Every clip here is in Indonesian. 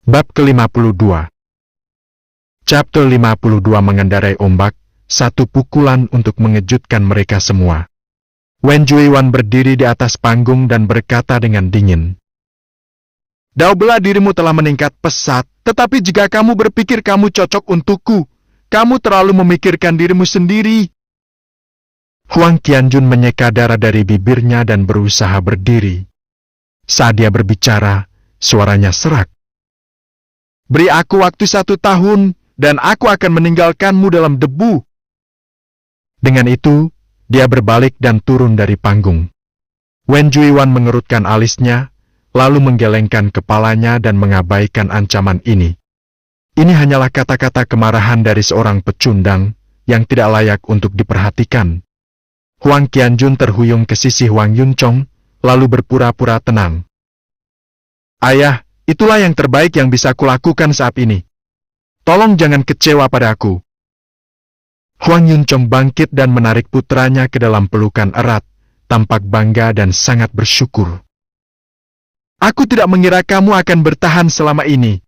Bab ke-52. Chapter 52 mengendarai ombak, satu pukulan untuk mengejutkan mereka semua. Wen Juiwan berdiri di atas panggung dan berkata dengan dingin. Dao bela dirimu telah meningkat pesat, tetapi jika kamu berpikir kamu cocok untukku, kamu terlalu memikirkan dirimu sendiri. Huang Qianjun menyeka darah dari bibirnya dan berusaha berdiri. Saat dia berbicara, suaranya serak. Beri aku waktu 1 tahun, dan aku akan meninggalkanmu dalam debu. Dengan itu, dia berbalik dan turun dari panggung. Wen Juiwan mengerutkan alisnya, lalu menggelengkan kepalanya dan mengabaikan ancaman ini. Ini hanyalah kata-kata kemarahan dari seorang pecundang yang tidak layak untuk diperhatikan. Huang Qianjun terhuyung ke sisi Huang Yuncong, lalu berpura-pura tenang. Ayah, itulah yang terbaik yang bisa kulakukan saat ini. Tolong jangan kecewa padaku. Huang Yuncong bangkit dan menarik putranya ke dalam pelukan erat, tampak bangga dan sangat bersyukur. Aku tidak mengira kamu akan bertahan selama ini.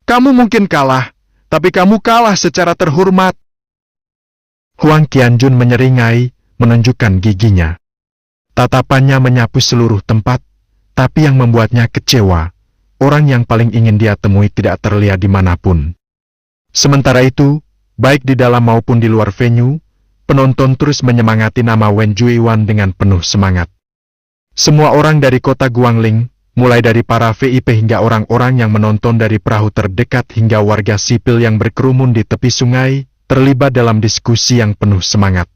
Kamu mungkin kalah, tapi kamu kalah secara terhormat. Huang Qianjun menyeringai, menunjukkan giginya. Tatapannya menyapu seluruh tempat, tapi yang membuatnya kecewa, orang yang paling ingin dia temui tidak terlihat dimanapun. Sementara itu, baik di dalam maupun di luar venue, penonton terus menyemangati nama Wen Juiwan dengan penuh semangat. Semua orang dari kota Guangling, mulai dari para VIP hingga orang-orang yang menonton dari perahu terdekat hingga warga sipil yang berkerumun di tepi sungai, terlibat dalam diskusi yang penuh semangat.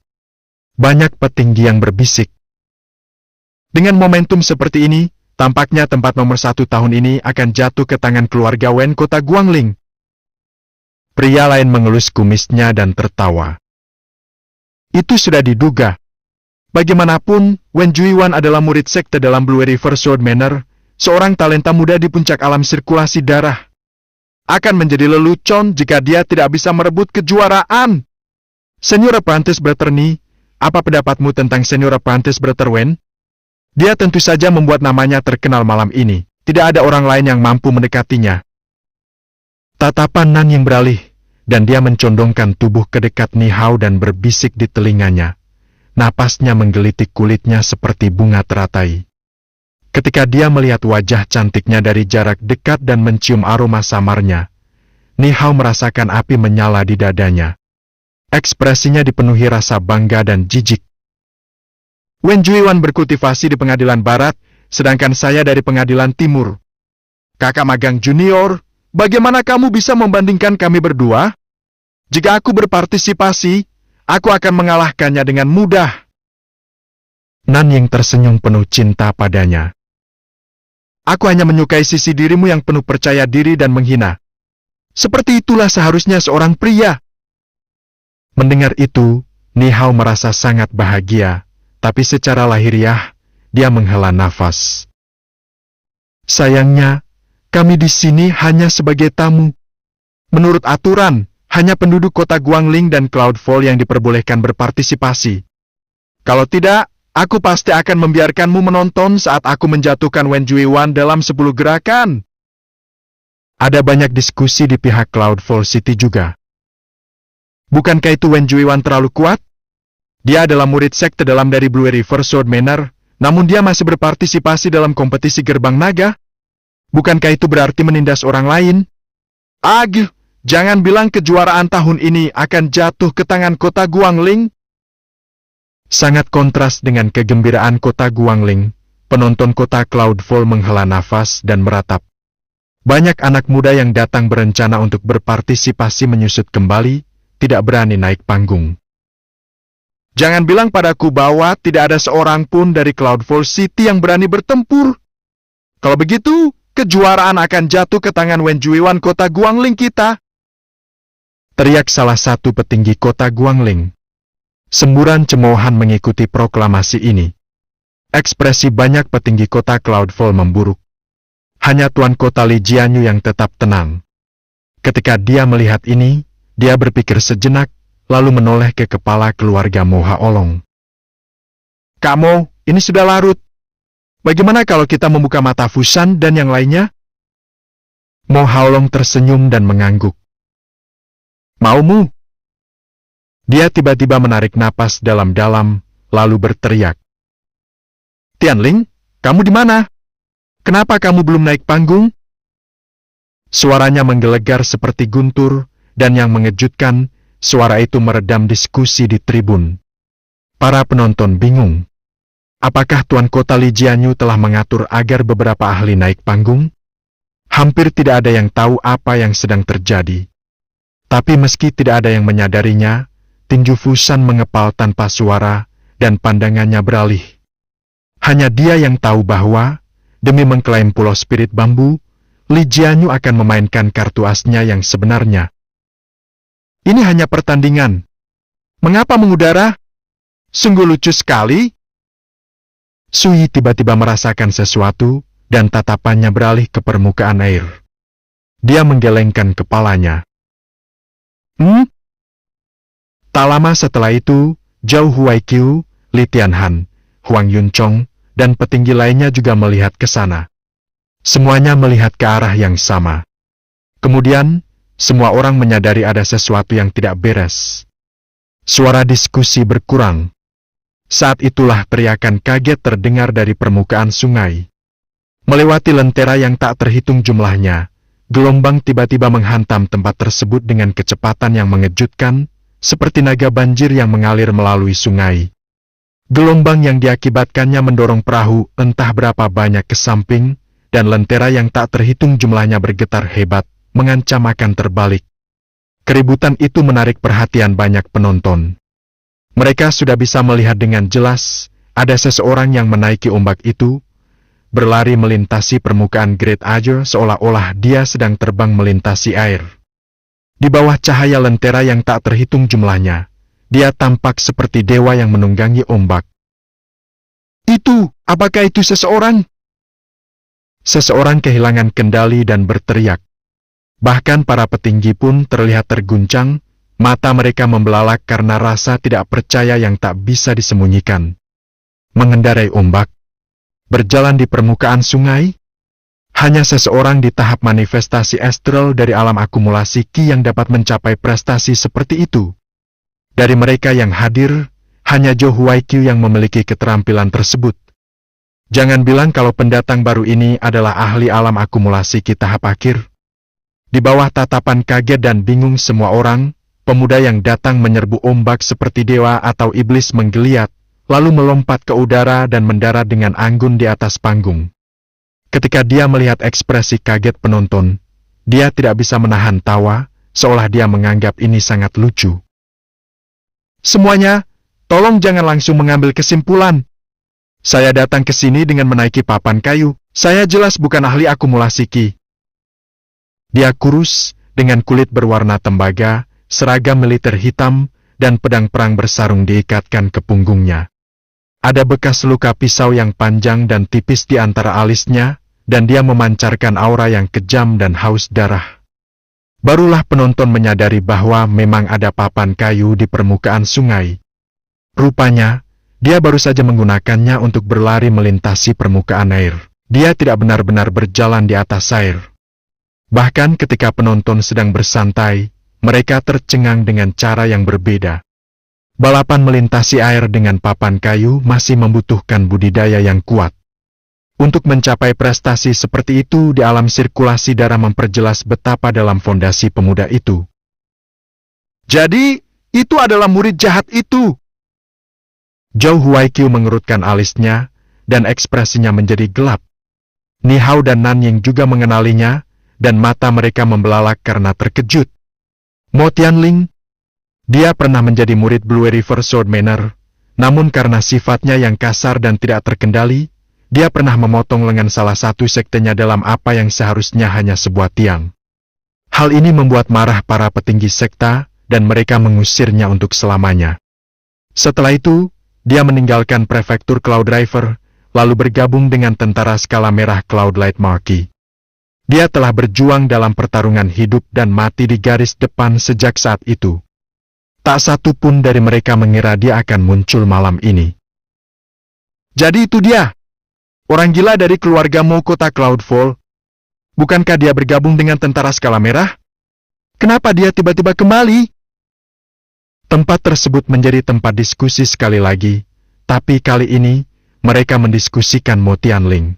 Banyak petinggi yang berbisik. Dengan momentum seperti ini, tampaknya tempat nomor 1 tahun ini akan jatuh ke tangan keluarga Wen kota Guangling. Pria lain mengelus kumisnya dan tertawa. Itu sudah diduga. Bagaimanapun, Wen Juiwan adalah murid sekte dalam Blue River Sword Manor, seorang talenta muda di puncak alam sirkulasi darah. Akan menjadi lelucon jika dia tidak bisa merebut kejuaraan. Senior Apprentice Brother Ni, apa pendapatmu tentang Senior Apprentice Brother Wen? Dia tentu saja membuat namanya terkenal malam ini. Tidak ada orang lain yang mampu mendekatinya. Tatapan Nan yang beralih, dan dia mencondongkan tubuh ke dekat Ni Hao dan berbisik di telinganya. Napasnya menggelitik kulitnya seperti bunga teratai. Ketika dia melihat wajah cantiknya dari jarak dekat dan mencium aroma samarnya, Ni Hao merasakan api menyala di dadanya. Ekspresinya dipenuhi rasa bangga dan jijik. Wen Juiwan berkultivasi di pengadilan barat, sedangkan saya dari pengadilan timur. Kakak magang junior, bagaimana kamu bisa membandingkan kami berdua? Jika aku berpartisipasi, aku akan mengalahkannya dengan mudah. Nan Ying tersenyum penuh cinta padanya. Aku hanya menyukai sisi dirimu yang penuh percaya diri dan menghina. Seperti itulah seharusnya seorang pria. Mendengar itu, Ni Hao merasa sangat bahagia, tapi secara lahiriah, dia menghela nafas. Sayangnya, kami di sini hanya sebagai tamu. Menurut aturan, hanya penduduk kota Guangling dan Cloudfall yang diperbolehkan berpartisipasi. Kalau tidak, aku pasti akan membiarkanmu menonton saat aku menjatuhkan Wen Juiwan dalam 10 gerakan. Ada banyak diskusi di pihak Cloudfall City juga. Bukankah itu Wen Juiwan terlalu kuat? Dia adalah murid sekte dalam dari Blue River Sword Manor, namun dia masih berpartisipasi dalam kompetisi gerbang naga. Bukankah itu berarti menindas orang lain? Aduh, jangan bilang kejuaraan tahun ini akan jatuh ke tangan kota Guangling. Sangat kontras dengan kegembiraan kota Guangling, penonton kota Cloudfall menghela nafas dan meratap. Banyak anak muda yang datang berencana untuk berpartisipasi menyusut kembali, tidak berani naik panggung. Jangan bilang padaku bahwa tidak ada seorang pun dari Cloudfall City yang berani bertempur. Kalau begitu, kejuaraan akan jatuh ke tangan Wen Juiwan kota Guangling kita. Teriak salah satu petinggi kota Guangling. Semburan cemoohan mengikuti proklamasi ini. Ekspresi banyak petinggi kota Cloudfall memburuk. Hanya tuan kota Li Jianyu yang tetap tenang. Ketika dia melihat ini, dia berpikir sejenak, lalu menoleh ke kepala keluarga Moha Olong. Kamu, ini sudah larut. Bagaimana kalau kita membuka mata Fusan dan yang lainnya? Mo Haolong tersenyum dan mengangguk. Maumu? Dia tiba-tiba menarik napas dalam-dalam, lalu berteriak. Tianling, kamu di mana? Kenapa kamu belum naik panggung? Suaranya menggelegar seperti guntur, dan yang mengejutkan, suara itu meredam diskusi di tribun. Para penonton bingung. Apakah Tuan Kota Li Jianyu telah mengatur agar beberapa ahli naik panggung? Hampir tidak ada yang tahu apa yang sedang terjadi. Tapi meski tidak ada yang menyadarinya, tinju Fusan mengepal tanpa suara, dan pandangannya beralih. Hanya dia yang tahu bahwa, demi mengklaim Pulau Spirit Bambu, Li Jianyu akan memainkan kartu asnya yang sebenarnya. Ini hanya pertandingan. Mengapa mengudara? Sungguh lucu sekali. Sui tiba-tiba merasakan sesuatu, dan tatapannya beralih ke permukaan air. Dia menggelengkan kepalanya. Tak lama setelah itu, Zhao Huaiqiu, Li Tianhan, Huang Yunchong, dan petinggi lainnya juga melihat ke sana. Semuanya melihat ke arah yang sama. Kemudian, semua orang menyadari ada sesuatu yang tidak beres. Suara diskusi berkurang. Saat itulah teriakan kaget terdengar dari permukaan sungai. Melewati lentera yang tak terhitung jumlahnya, gelombang tiba-tiba menghantam tempat tersebut dengan kecepatan yang mengejutkan, seperti naga banjir yang mengalir melalui sungai. Gelombang yang diakibatkannya mendorong perahu entah berapa banyak ke samping, dan lentera yang tak terhitung jumlahnya bergetar hebat, mengancam akan terbalik. Keributan itu menarik perhatian banyak penonton. Mereka sudah bisa melihat dengan jelas, ada seseorang yang menaiki ombak itu, berlari melintasi permukaan Great Azure seolah-olah dia sedang terbang melintasi air. Di bawah cahaya lentera yang tak terhitung jumlahnya, dia tampak seperti dewa yang menunggangi ombak. Apakah itu seseorang? Seseorang kehilangan kendali dan berteriak. Bahkan para petinggi pun terlihat terguncang, mata mereka membelalak karena rasa tidak percaya yang tak bisa disembunyikan. Mengendarai ombak, berjalan di permukaan sungai, hanya seseorang di tahap manifestasi astral dari alam akumulasi Qi yang dapat mencapai prestasi seperti itu. Dari mereka yang hadir, hanya Zhao Huaiqiu yang memiliki keterampilan tersebut. Jangan bilang kalau pendatang baru ini adalah ahli alam akumulasi Qi tahap akhir. Di bawah tatapan kaget dan bingung semua orang, pemuda yang datang menyerbu ombak seperti dewa atau iblis menggeliat, lalu melompat ke udara dan mendarat dengan anggun di atas panggung. Ketika dia melihat ekspresi kaget penonton, dia tidak bisa menahan tawa, seolah dia menganggap ini sangat lucu. Semuanya, tolong jangan langsung mengambil kesimpulan. Saya datang ke sini dengan menaiki papan kayu, saya jelas bukan ahli akumulasi Qi. Dia kurus, dengan kulit berwarna tembaga, seragam militer hitam, dan pedang perang bersarung diikatkan ke punggungnya. Ada bekas luka pisau yang panjang dan tipis di antara alisnya, dan dia memancarkan aura yang kejam dan haus darah. Barulah penonton menyadari bahwa memang ada papan kayu di permukaan sungai. Rupanya, dia baru saja menggunakannya untuk berlari melintasi permukaan air. Dia tidak benar-benar berjalan di atas air. Bahkan ketika penonton sedang bersantai, mereka tercengang dengan cara yang berbeda. Balapan melintasi air dengan papan kayu masih membutuhkan budidaya yang kuat. Untuk mencapai prestasi seperti itu di alam sirkulasi darah memperjelas betapa dalam fondasi pemuda itu. Jadi, itu adalah murid jahat itu. Zhao Huaiqiu mengerutkan alisnya, dan ekspresinya menjadi gelap. Ni Hao dan Nanying juga mengenalinya, dan mata mereka membelalak karena terkejut. Mo Tianling, dia pernah menjadi murid Blue River Sword Manor, namun karena sifatnya yang kasar dan tidak terkendali, dia pernah memotong lengan salah satu sektenya dalam apa yang seharusnya hanya sebuah tiang. Hal ini membuat marah para petinggi sekta, dan mereka mengusirnya untuk selamanya. Setelah itu, dia meninggalkan prefektur Cloud River, lalu bergabung dengan tentara skala merah Cloud Light Marquis. Dia telah berjuang dalam pertarungan hidup dan mati di garis depan sejak saat itu. Tak satu pun dari mereka mengira dia akan muncul malam ini. Jadi itu dia, orang gila dari keluarga Mo Kota Cloudfall. Bukankah dia bergabung dengan tentara skala merah? Kenapa dia tiba-tiba kembali? Tempat tersebut menjadi tempat diskusi sekali lagi, tapi kali ini mereka mendiskusikan Mo Tianling.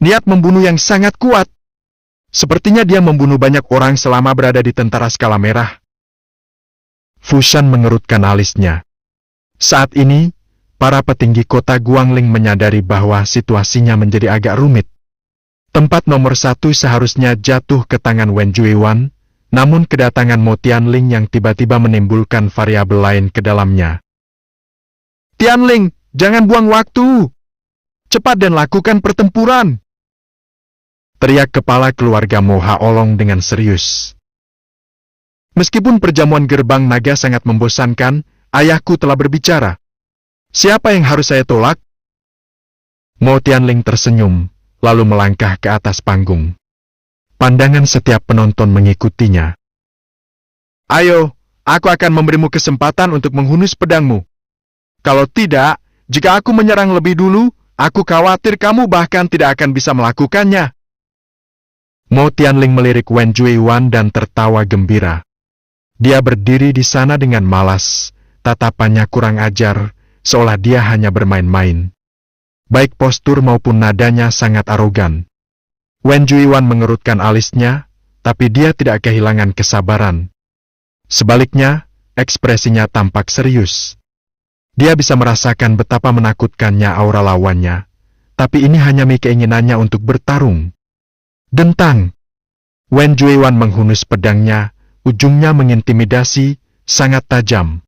Niat membunuh yang sangat kuat. Sepertinya dia membunuh banyak orang selama berada di tentara skala merah. Fushan mengerutkan alisnya. Saat ini, para petinggi kota Guangling menyadari bahwa situasinya menjadi agak rumit. Tempat nomor 1 seharusnya jatuh ke tangan Wen Juiwan, namun kedatangan Mo Tianling yang tiba-tiba menimbulkan variabel lain ke dalamnya. Tianling, jangan buang waktu. Cepat dan lakukan pertempuran. Teriak kepala keluarga Mo Haolong dengan serius. Meskipun perjamuan gerbang naga sangat membosankan, ayahku telah berbicara. Siapa yang harus saya tolak? Mo Tianling tersenyum, lalu melangkah ke atas panggung. Pandangan setiap penonton mengikutinya. Ayo, aku akan memberimu kesempatan untuk menghunus pedangmu. Kalau tidak, jika aku menyerang lebih dulu, aku khawatir kamu bahkan tidak akan bisa melakukannya. Mo Tianling melirik Wen Juiwan dan tertawa gembira. Dia berdiri di sana dengan malas, tatapannya kurang ajar, seolah dia hanya bermain-main. Baik postur maupun nadanya sangat arogan. Wen Juiwan mengerutkan alisnya, tapi dia tidak kehilangan kesabaran. Sebaliknya, ekspresinya tampak serius. Dia bisa merasakan betapa menakutkannya aura lawannya, tapi ini hanya keinginannya untuk bertarung. Dentang! Wen Juiwan menghunus pedangnya, ujungnya mengintimidasi, sangat tajam.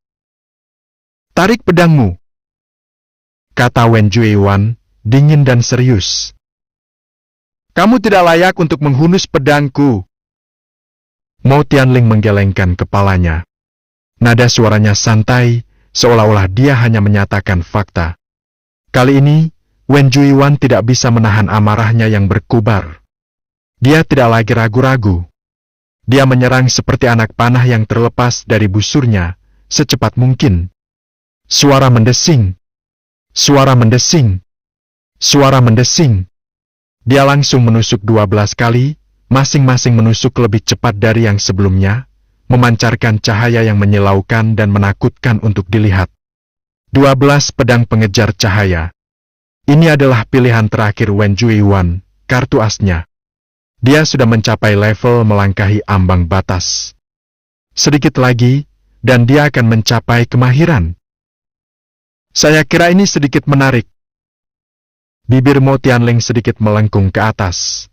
Tarik pedangmu, kata Wen Juiwan, dingin dan serius. Kamu tidak layak untuk menghunus pedangku. Mo Tianling menggelengkan kepalanya. Nada suaranya santai, seolah-olah dia hanya menyatakan fakta. Kali ini, Wen Juiwan tidak bisa menahan amarahnya yang berkobar. Dia tidak lagi ragu-ragu. Dia menyerang seperti anak panah yang terlepas dari busurnya, secepat mungkin. Suara mendesing. Suara mendesing. Suara mendesing. Dia langsung menusuk 12 kali, masing-masing menusuk lebih cepat dari yang sebelumnya, memancarkan cahaya yang menyilaukan dan menakutkan untuk dilihat. 12 pedang pengejar cahaya. Ini adalah pilihan terakhir Wen Juiwan, kartu asnya. Dia sudah mencapai level melangkahi ambang batas. Sedikit lagi, dan dia akan mencapai kemahiran. Saya kira ini sedikit menarik. Bibir Mo Tianling sedikit melengkung ke atas.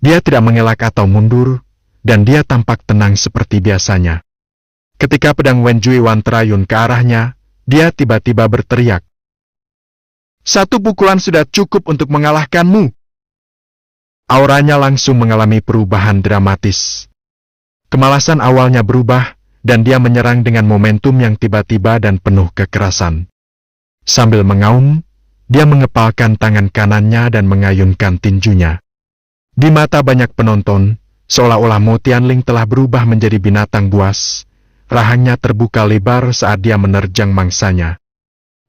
Dia tidak mengelak atau mundur, dan dia tampak tenang seperti biasanya. Ketika pedang Wen Juiwan terayun ke arahnya, dia tiba-tiba berteriak. Satu pukulan sudah cukup untuk mengalahkanmu. Auranya langsung mengalami perubahan dramatis. Kemalasan awalnya berubah, dan dia menyerang dengan momentum yang tiba-tiba dan penuh kekerasan. Sambil mengaum, dia mengepalkan tangan kanannya dan mengayunkan tinjunya. Di mata banyak penonton, seolah-olah Mo Tianling telah berubah menjadi binatang buas. Rahangnya terbuka lebar saat dia menerjang mangsanya.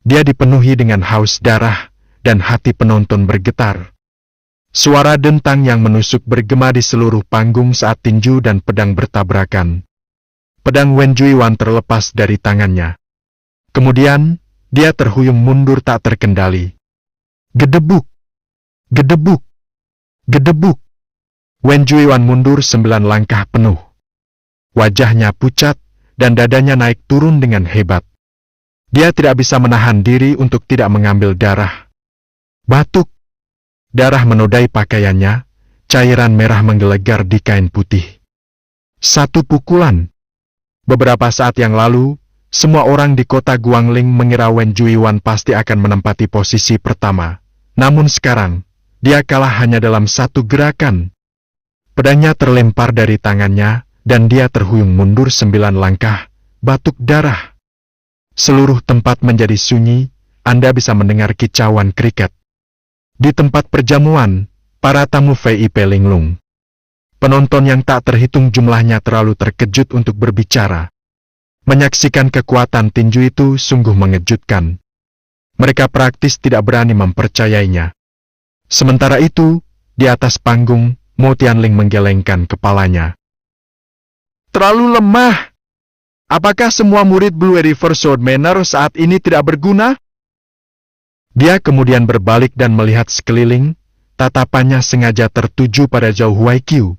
Dia dipenuhi dengan haus darah, dan hati penonton bergetar. Suara dentang yang menusuk bergema di seluruh panggung saat tinju dan pedang bertabrakan. Pedang Wen Juiwan terlepas dari tangannya. Kemudian, dia terhuyung mundur tak terkendali. Gedebuk! Gedebuk! Gedebuk! Wen Juiwan mundur 9 langkah penuh. Wajahnya pucat, dan dadanya naik turun dengan hebat. Dia tidak bisa menahan diri untuk tidak mengambil darah. Batuk! Darah menodai pakaiannya, cairan merah menggelegar di kain putih. Satu pukulan. Beberapa saat yang lalu, semua orang di kota Guangling mengira Wen Juiwan pasti akan menempati posisi pertama. Namun sekarang, dia kalah hanya dalam satu gerakan. Pedangnya terlempar dari tangannya, dan dia terhuyung mundur 9 langkah, batuk darah. Seluruh tempat menjadi sunyi, Anda bisa mendengar kicauan kriket. Di tempat perjamuan, para tamu VIP linglung. Penonton yang tak terhitung jumlahnya terlalu terkejut untuk berbicara. Menyaksikan kekuatan tinju itu sungguh mengejutkan. Mereka praktis tidak berani mempercayainya. Sementara itu, Di atas panggung, Mo Tianling menggelengkan kepalanya. Terlalu lemah. Apakah semua murid Blue River Sword Manor saat ini tidak berguna? Dia kemudian berbalik dan melihat sekeliling, tatapannya sengaja tertuju pada Zhou Huaiqiu,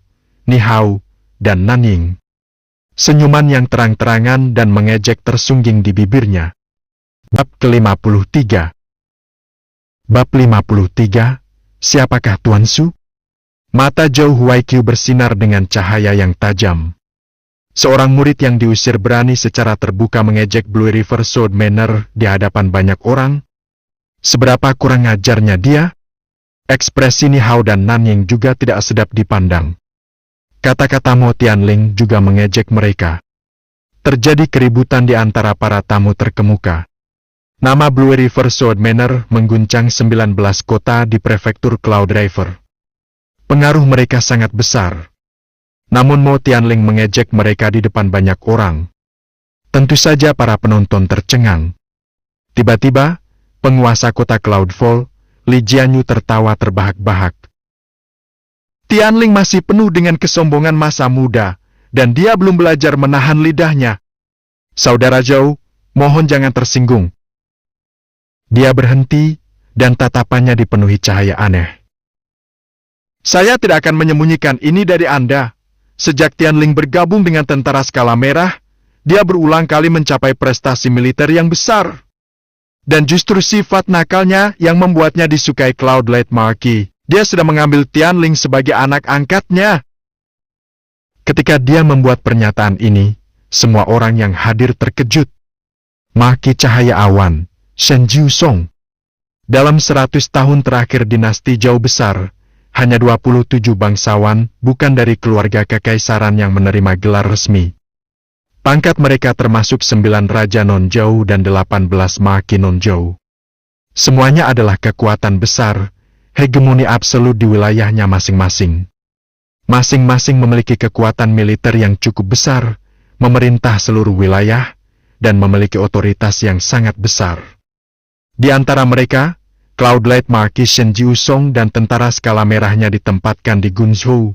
Ni Hao, dan Nanying. Senyuman yang terang-terangan dan mengejek tersungging di bibirnya. Bab ke-53. Bab 53, siapakah Tuan Su? Mata Zhou Huaiqiu bersinar dengan cahaya yang tajam. Seorang murid yang diusir berani secara terbuka mengejek Blue River Sword Manor di hadapan banyak orang. Seberapa kurang ajarnya dia? Ekspresi Ni Hao dan Nanying juga tidak sedap dipandang. Kata-kata Mo Tianling juga mengejek mereka. Terjadi keributan di antara para tamu terkemuka. Nama Blue River Sword Manor mengguncang 19 kota di prefektur Cloud River. Pengaruh mereka sangat besar. Namun Mo Tianling mengejek mereka di depan banyak orang. Tentu saja para penonton tercengang. Tiba-tiba, penguasa kota Cloudfall, Li Jianyu tertawa terbahak-bahak. Tianling masih penuh dengan kesombongan masa muda, dan dia belum belajar menahan lidahnya. Saudara Zhou, mohon jangan tersinggung. Dia berhenti, dan tatapannya dipenuhi cahaya aneh. Saya tidak akan menyembunyikan ini dari Anda. Sejak Tianling bergabung dengan tentara skala merah, dia berulang kali mencapai prestasi militer yang besar. Dan justru sifat nakalnya yang membuatnya disukai Cloudlight Marquis. Dia sudah mengambil Tianling sebagai anak angkatnya. Ketika dia membuat pernyataan ini, semua orang yang hadir terkejut. Maki cahaya awan, Shen Jiusong. Dalam 100 tahun terakhir dinasti Zhou besar, hanya 27 bangsawan, bukan dari keluarga kekaisaran yang menerima gelar resmi. Pangkat mereka termasuk 9 Raja Non-Zhou dan 18 Maki Non-Zhou. Semuanya adalah kekuatan besar, hegemoni absolut di wilayahnya masing-masing. Masing-masing memiliki kekuatan militer yang cukup besar, memerintah seluruh wilayah, dan memiliki otoritas yang sangat besar. Di antara mereka, Cloudlight Marquis Shen Jiusong dan tentara skala merahnya ditempatkan di Guangzhou,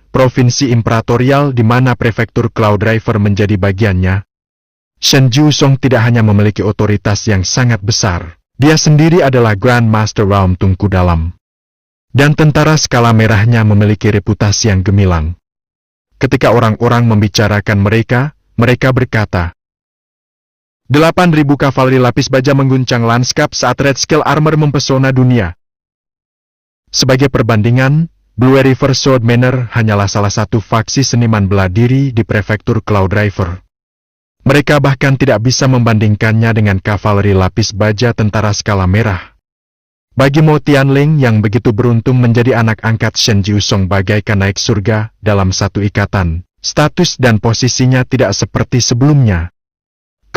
provinsi imperatorial di mana prefektur Cloud River menjadi bagiannya. Shen Jiusong tidak hanya memiliki otoritas yang sangat besar, dia sendiri adalah Grand Master Realm Tungku Dalam. Dan tentara skala merahnya memiliki reputasi yang gemilang. Ketika orang-orang membicarakan mereka, mereka berkata, 8.000 kavaleri lapis baja mengguncang lanskap saat Red Scale Armor mempesona dunia. Sebagai perbandingan, Blue River Sword Manor hanyalah salah satu faksi seniman bela diri di prefektur Cloud River. Mereka bahkan tidak bisa membandingkannya dengan kavaleri lapis baja tentara skala merah. Bagi Mo Tianling yang begitu beruntung menjadi anak angkat Shen Jiusong bagaikan naik surga dalam satu ikatan, status dan posisinya tidak seperti sebelumnya.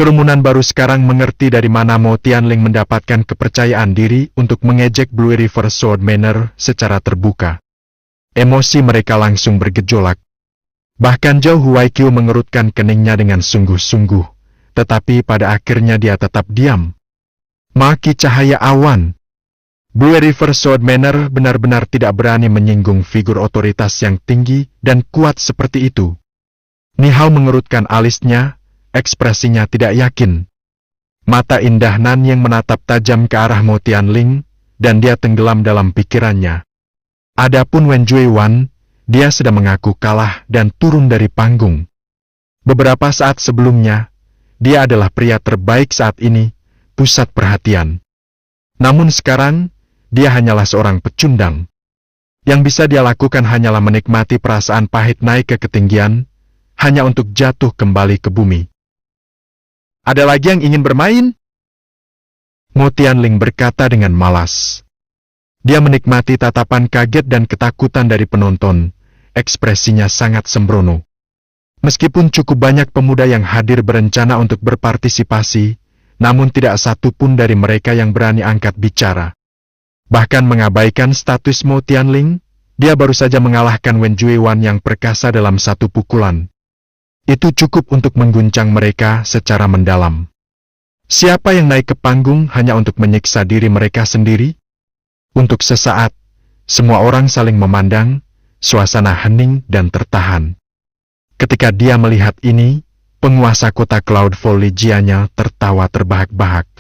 Kerumunan baru sekarang mengerti dari mana Mo Tianling mendapatkan kepercayaan diri untuk mengejek Blue River Sword Manor secara terbuka. Emosi mereka langsung bergejolak. Bahkan Zhou Huaiqiu mengerutkan keningnya dengan sungguh-sungguh, tetapi pada akhirnya dia tetap diam. Maki cahaya awan. Blue River Sword Manor benar-benar tidak berani menyinggung figur otoritas yang tinggi dan kuat seperti itu. Ni Hao mengerutkan alisnya, ekspresinya tidak yakin. Mata indah Nanying menatap tajam ke arah Mo Tianling, dan dia tenggelam dalam pikirannya. Adapun Wen Juiwan, dia sudah mengaku kalah dan turun dari panggung. Beberapa saat sebelumnya, dia adalah pria terbaik saat ini, pusat perhatian. Namun sekarang, dia hanyalah seorang pecundang. Yang bisa dia lakukan hanyalah menikmati perasaan pahit naik ke ketinggian, hanya untuk jatuh kembali ke bumi. Ada lagi yang ingin bermain? Mo Tianling berkata dengan malas. Dia menikmati tatapan kaget dan ketakutan dari penonton, ekspresinya sangat sembrono. Meskipun cukup banyak pemuda yang hadir berencana untuk berpartisipasi, namun tidak satu pun dari mereka yang berani angkat bicara. Bahkan mengabaikan status Mo Tianling, dia baru saja mengalahkan Wen Juiwan yang perkasa dalam satu pukulan. Itu cukup untuk mengguncang mereka secara mendalam. Siapa yang naik ke panggung hanya untuk menyiksa diri mereka sendiri? Untuk sesaat, Semua orang saling memandang, suasana hening dan tertahan. Ketika dia melihat ini, penguasa kota Cloudfall Ligianya tertawa terbahak-bahak.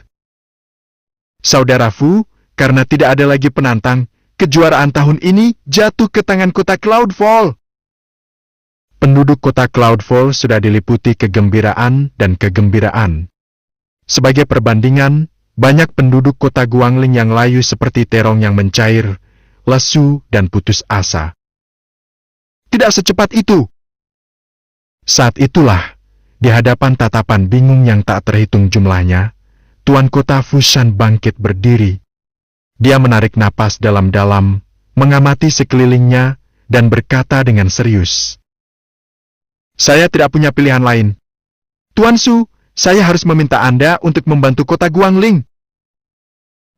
Saudara Fu, karena tidak ada lagi penantang, kejuaraan tahun ini jatuh ke tangan kota Cloudfall. Penduduk kota Cloudfall sudah diliputi kegembiraan dan kegembiraan. Sebagai perbandingan, banyak penduduk kota Guangling yang layu seperti terong yang mencair, lesu dan putus asa. Tidak secepat itu. Saat itulah, di hadapan tatapan bingung yang tak terhitung jumlahnya, Tuan Kota Fushan bangkit berdiri. Dia menarik napas dalam-dalam, mengamati sekelilingnya, dan berkata dengan serius. Saya tidak punya pilihan lain. Tuan Su, saya harus meminta Anda untuk membantu kota Guangling.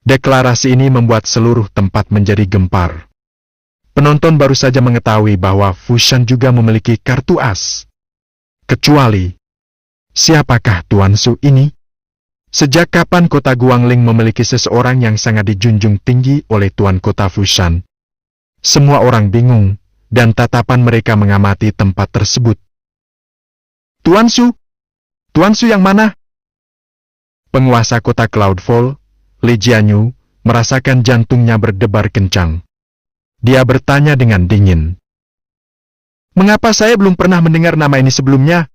Deklarasi ini membuat seluruh tempat menjadi gempar. Penonton baru saja mengetahui bahwa Fushan juga memiliki kartu as. Kecuali, siapakah Tuan Su ini? Sejak kapan kota Guangling memiliki seseorang yang sangat dijunjung tinggi oleh Tuan Kota Fushan? Semua orang bingung, dan tatapan mereka mengamati tempat tersebut. Tuan Su? Tuan Su yang mana? Penguasa kota Cloudfall, Li Jianyu, merasakan jantungnya berdebar kencang. Dia bertanya dengan dingin. Mengapa saya belum pernah mendengar nama ini sebelumnya?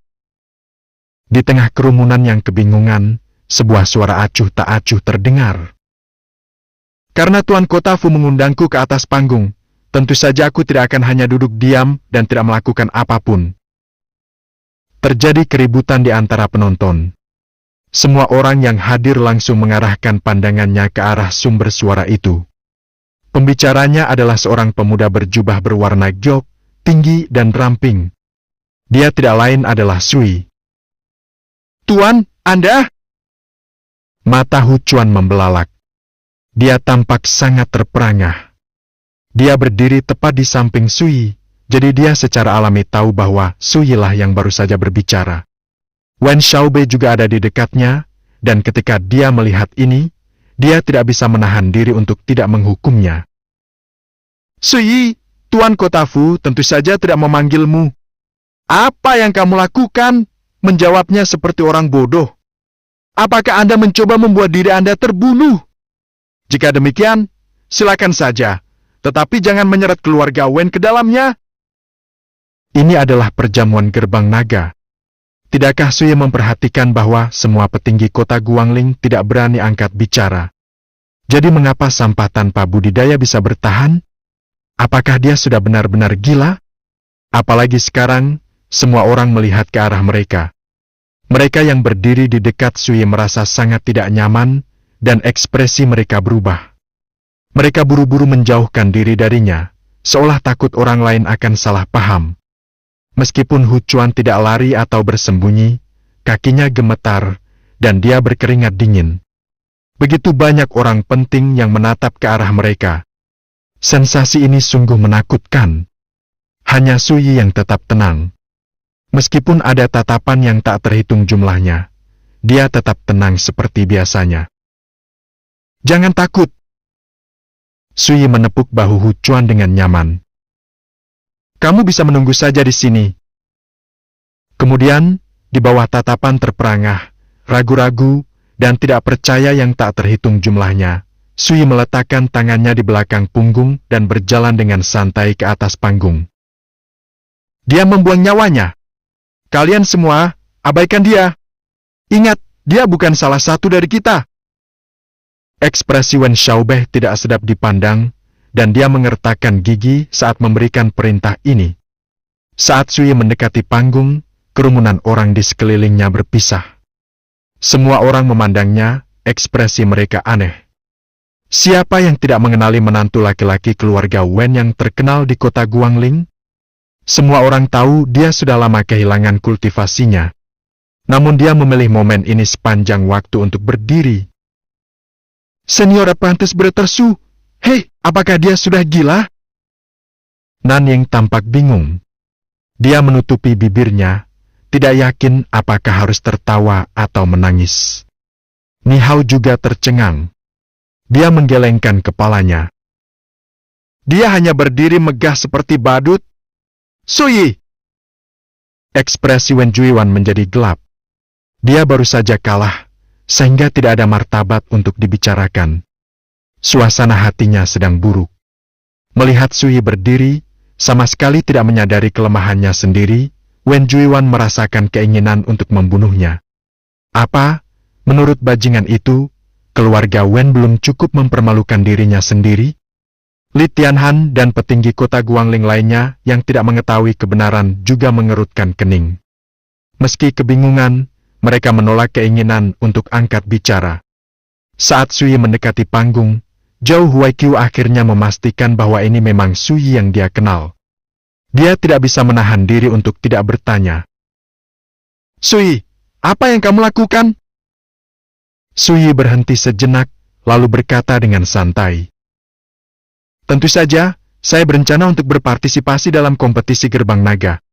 Di tengah kerumunan yang kebingungan, sebuah suara acuh tak acuh terdengar. Karena Tuan Kota Fu mengundangku ke atas panggung, tentu saja aku tidak akan hanya duduk diam dan tidak melakukan apapun. Terjadi keributan di antara penonton. Semua orang yang hadir langsung mengarahkan pandangannya ke arah sumber suara itu. Pembicaranya adalah seorang pemuda berjubah berwarna giok, tinggi dan ramping. Dia tidak lain adalah Sui. Tuan, Anda? Mata Hu Chuan membelalak. Dia tampak sangat terperangah. Dia berdiri tepat di samping Sui, jadi dia secara alami tahu bahwa Sui lah yang baru saja berbicara. Wen Xiaobei juga ada di dekatnya, dan ketika dia melihat ini, dia tidak bisa menahan diri untuk tidak menghukumnya. Sui, Tuan Kota Fu tentu saja tidak memanggilmu. Apa yang kamu lakukan? Menjawabnya seperti orang bodoh. Apakah Anda mencoba membuat diri Anda terbunuh? Jika demikian, silakan saja, tetapi jangan menyeret keluarga Wen ke dalamnya. Ini adalah perjamuan gerbang naga. Tidakkah Sui memperhatikan bahwa semua petinggi kota Guangling tidak berani angkat bicara? Jadi mengapa sampah tanpa budidaya bisa bertahan? Apakah dia sudah benar-benar gila? Apalagi sekarang, semua orang melihat ke arah mereka. Mereka yang berdiri di dekat Sui merasa sangat tidak nyaman, dan ekspresi mereka berubah. Mereka buru-buru menjauhkan diri darinya, seolah takut orang lain akan salah paham. Meskipun Hu Chuan tidak lari atau bersembunyi, kakinya gemetar, dan dia berkeringat dingin. Begitu banyak orang penting yang menatap ke arah mereka. Sensasi ini sungguh menakutkan. Hanya Sui yang tetap tenang. Meskipun ada tatapan yang tak terhitung jumlahnya, dia tetap tenang seperti biasanya. Jangan takut. Sui menepuk bahu Hu Chuan dengan nyaman. Kamu bisa menunggu saja di sini. Kemudian, di bawah tatapan terperangah, ragu-ragu, dan tidak percaya yang tak terhitung jumlahnya, Sui meletakkan tangannya di belakang punggung dan berjalan dengan santai ke atas panggung. Dia membuang nyawanya. Kalian semua, abaikan dia. Ingat, dia bukan salah satu dari kita. Ekspresi Wen Xiaobei tidak sedap dipandang, dan dia mengertakkan gigi saat memberikan perintah ini. Saat Sui mendekati panggung, kerumunan orang di sekelilingnya berpisah. Semua orang memandangnya, ekspresi mereka aneh. Siapa yang tidak mengenali menantu laki-laki keluarga Wen yang terkenal di kota Guangling? Semua orang tahu dia sudah lama kehilangan kultivasinya. Namun dia memilih momen ini sepanjang waktu untuk berdiri. Senior Apprentice tersu. Hei, apakah dia sudah gila? Nanying tampak bingung. Dia menutupi bibirnya, tidak yakin apakah harus tertawa atau menangis. Ni Hao juga tercengang. Dia menggelengkan kepalanya. Dia hanya berdiri megah seperti badut. Suyi! Ekspresi Wen Juiwan menjadi gelap. Dia baru saja kalah, sehingga tidak ada martabat untuk dibicarakan. Suasana hatinya sedang buruk. Melihat Suyi berdiri, sama sekali tidak menyadari kelemahannya sendiri, Wen Juiwan merasakan keinginan untuk membunuhnya. Apa? Menurut bajingan itu, keluarga Wen belum cukup mempermalukan dirinya sendiri? Li Tianhan dan petinggi kota Guangling lainnya yang tidak mengetahui kebenaran juga mengerutkan kening. Meski kebingungan, mereka menolak keinginan untuk angkat bicara. Saat Suyi mendekati panggung, Zhou Huaiqiu akhirnya memastikan bahwa ini memang Suyi yang dia kenal. Dia tidak bisa menahan diri untuk tidak bertanya. Suyi, apa yang kamu lakukan? Suyi berhenti sejenak, lalu berkata dengan santai. Tentu saja, saya berencana untuk berpartisipasi dalam kompetisi gerbang naga.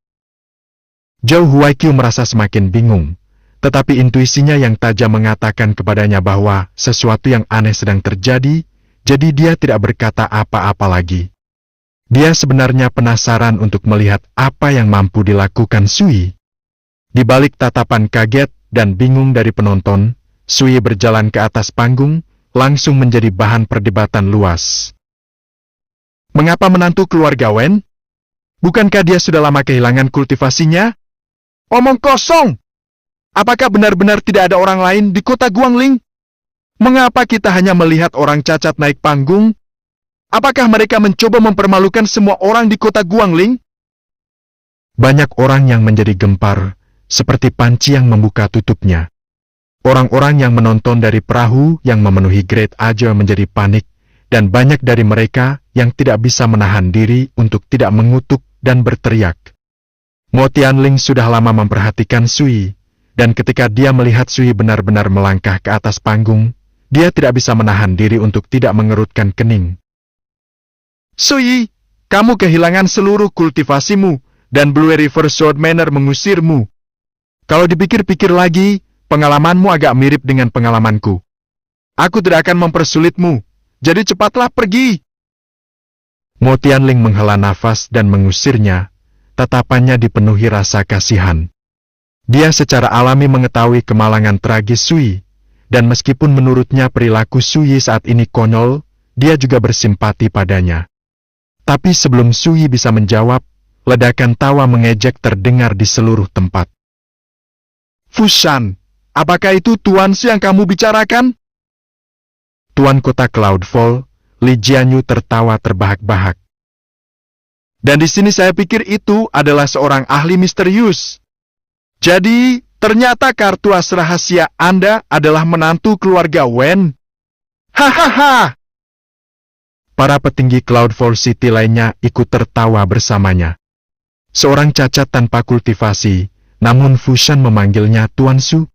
Zhou Huaiqiu merasa semakin bingung, tetapi intuisinya yang tajam mengatakan kepadanya bahwa sesuatu yang aneh sedang terjadi, jadi dia tidak berkata apa-apa lagi. Dia sebenarnya penasaran untuk melihat apa yang mampu dilakukan Suyi. Di balik tatapan kaget dan bingung dari penonton, Suyi berjalan ke atas panggung, langsung menjadi bahan perdebatan luas. Mengapa menantu keluarga Wen? Bukankah dia sudah lama kehilangan kultivasinya? Omong kosong! Apakah benar-benar tidak ada orang lain di kota Guangling? Mengapa kita hanya melihat orang cacat naik panggung? Apakah mereka mencoba mempermalukan semua orang di kota Guangling? Banyak orang yang menjadi gempar, seperti panci yang membuka tutupnya. Orang-orang yang menonton dari perahu yang memenuhi Great Aja menjadi panik, dan banyak dari mereka yang tidak bisa menahan diri untuk tidak mengutuk dan berteriak. Mo Tianling sudah lama memperhatikan Suyi, dan ketika dia melihat Suyi benar-benar melangkah ke atas panggung, dia tidak bisa menahan diri untuk tidak mengerutkan kening. Suyi, kamu kehilangan seluruh kultivasimu, dan Blue River Sword Manor mengusirmu. Kalau dipikir-pikir lagi, pengalamanmu agak mirip dengan pengalamanku. Aku tidak akan mempersulitmu, jadi cepatlah pergi. Mo Tianling menghela nafas dan mengusirnya, tatapannya dipenuhi rasa kasihan. Dia secara alami mengetahui kemalangan tragis Suyi, dan meskipun menurutnya perilaku Suyi saat ini konyol, dia juga bersimpati padanya. Tapi sebelum Suyi bisa menjawab, ledakan tawa mengejek terdengar di seluruh tempat. Fushan, apakah itu Tuan Su yang kamu bicarakan? Tuan kota Cloudfall, Li Jianyu tertawa terbahak-bahak. Dan di sini saya pikir itu adalah seorang ahli misterius. Jadi, ternyata kartu as rahasia Anda adalah menantu keluarga Wen. Hahaha! Para petinggi Cloudfall City lainnya ikut tertawa bersamanya. Seorang cacat tanpa kultivasi, namun Fushan memanggilnya Tuan Su.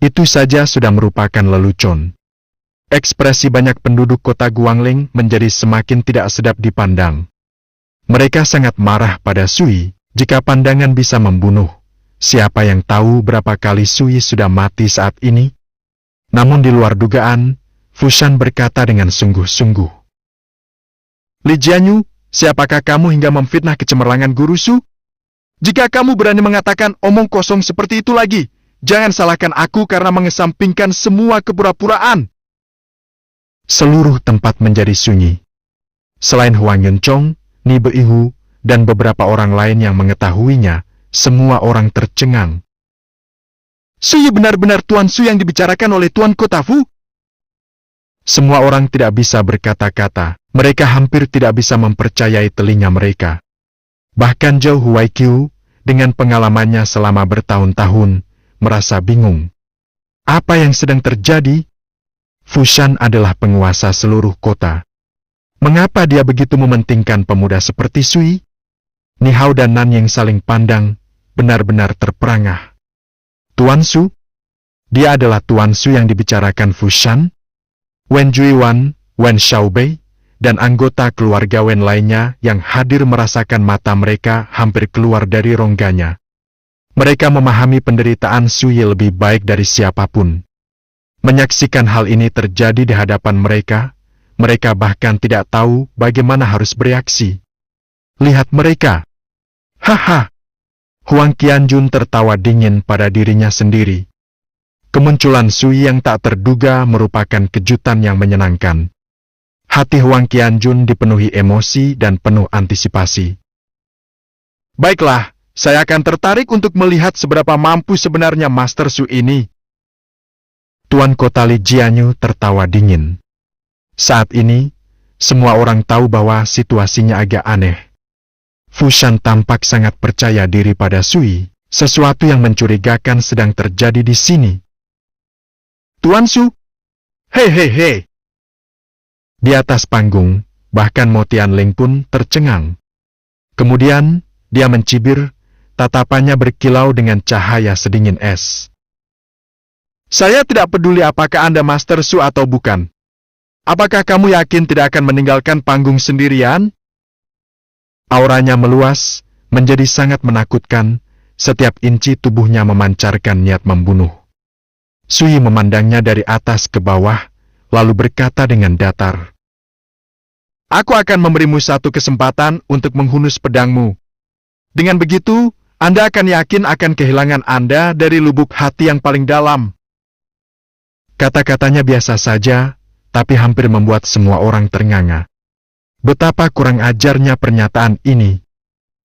Itu saja sudah merupakan lelucon. Ekspresi banyak penduduk kota Guangling menjadi semakin tidak sedap dipandang. Mereka sangat marah pada Suyi, jika pandangan bisa membunuh. Siapa yang tahu berapa kali Suyi sudah mati saat ini? Namun di luar dugaan, Fushan berkata dengan sungguh-sungguh. Li Jianyu, siapakah kamu hingga memfitnah kecemerlangan Guru Su? Jika kamu berani mengatakan omong kosong seperti itu lagi, jangan salahkan aku karena mengesampingkan semua kepura-puraan. Seluruh tempat menjadi sunyi. Selain Huang Yuncong, Ni Beihu, dan beberapa orang lain yang mengetahuinya, semua orang tercengang. Suyi benar-benar Tuan Su yang dibicarakan oleh Tuan Kota Fu? Semua orang tidak bisa berkata-kata, mereka hampir tidak bisa mempercayai telinga mereka. Bahkan Zhou Huaiqiu, dengan pengalamannya selama bertahun-tahun, merasa bingung. Apa yang sedang terjadi? Fushan adalah penguasa seluruh kota. Mengapa dia begitu mementingkan pemuda seperti Suyi? Ni Hao dan Nan yang saling pandang, benar-benar terperangah. Tuan Su? Dia adalah Tuan Su yang dibicarakan Fushan? Wen Juiwan, Wen Xiaobei, dan anggota keluarga Wen lainnya yang hadir merasakan mata mereka hampir keluar dari rongganya. Mereka memahami penderitaan Suyi lebih baik dari siapapun. Menyaksikan hal ini terjadi di hadapan mereka, mereka bahkan tidak tahu bagaimana harus bereaksi. Lihat mereka. Haha. Huang Qianjun tertawa dingin pada dirinya sendiri. Kemunculan Sui yang tak terduga merupakan kejutan yang menyenangkan. Hati Huang Qianjun dipenuhi emosi dan penuh antisipasi. Baiklah, saya akan tertarik untuk melihat seberapa mampu sebenarnya Master Su ini. Tuan Kota Li Jianyu tertawa dingin. Saat ini, semua orang tahu bahwa situasinya agak aneh. Fu Shan tampak sangat percaya diri pada Sui. Sesuatu yang mencurigakan sedang terjadi di sini. Tuan Su, hei. Di atas panggung, bahkan Mo Tianling pun tercengang. Kemudian, dia mencibir, tatapannya berkilau dengan cahaya sedingin es. Saya tidak peduli apakah Anda Master Su atau bukan. Apakah kamu yakin tidak akan meninggalkan panggung sendirian? Auranya meluas, menjadi sangat menakutkan, setiap inci tubuhnya memancarkan niat membunuh. Sui memandangnya dari atas ke bawah, lalu berkata dengan datar. Aku akan memberimu satu kesempatan untuk menghunus pedangmu. Dengan begitu, Anda akan yakin akan kehilangan Anda dari lubuk hati yang paling dalam. Kata-katanya biasa saja, tapi hampir membuat semua orang ternganga. Betapa kurang ajarnya pernyataan ini.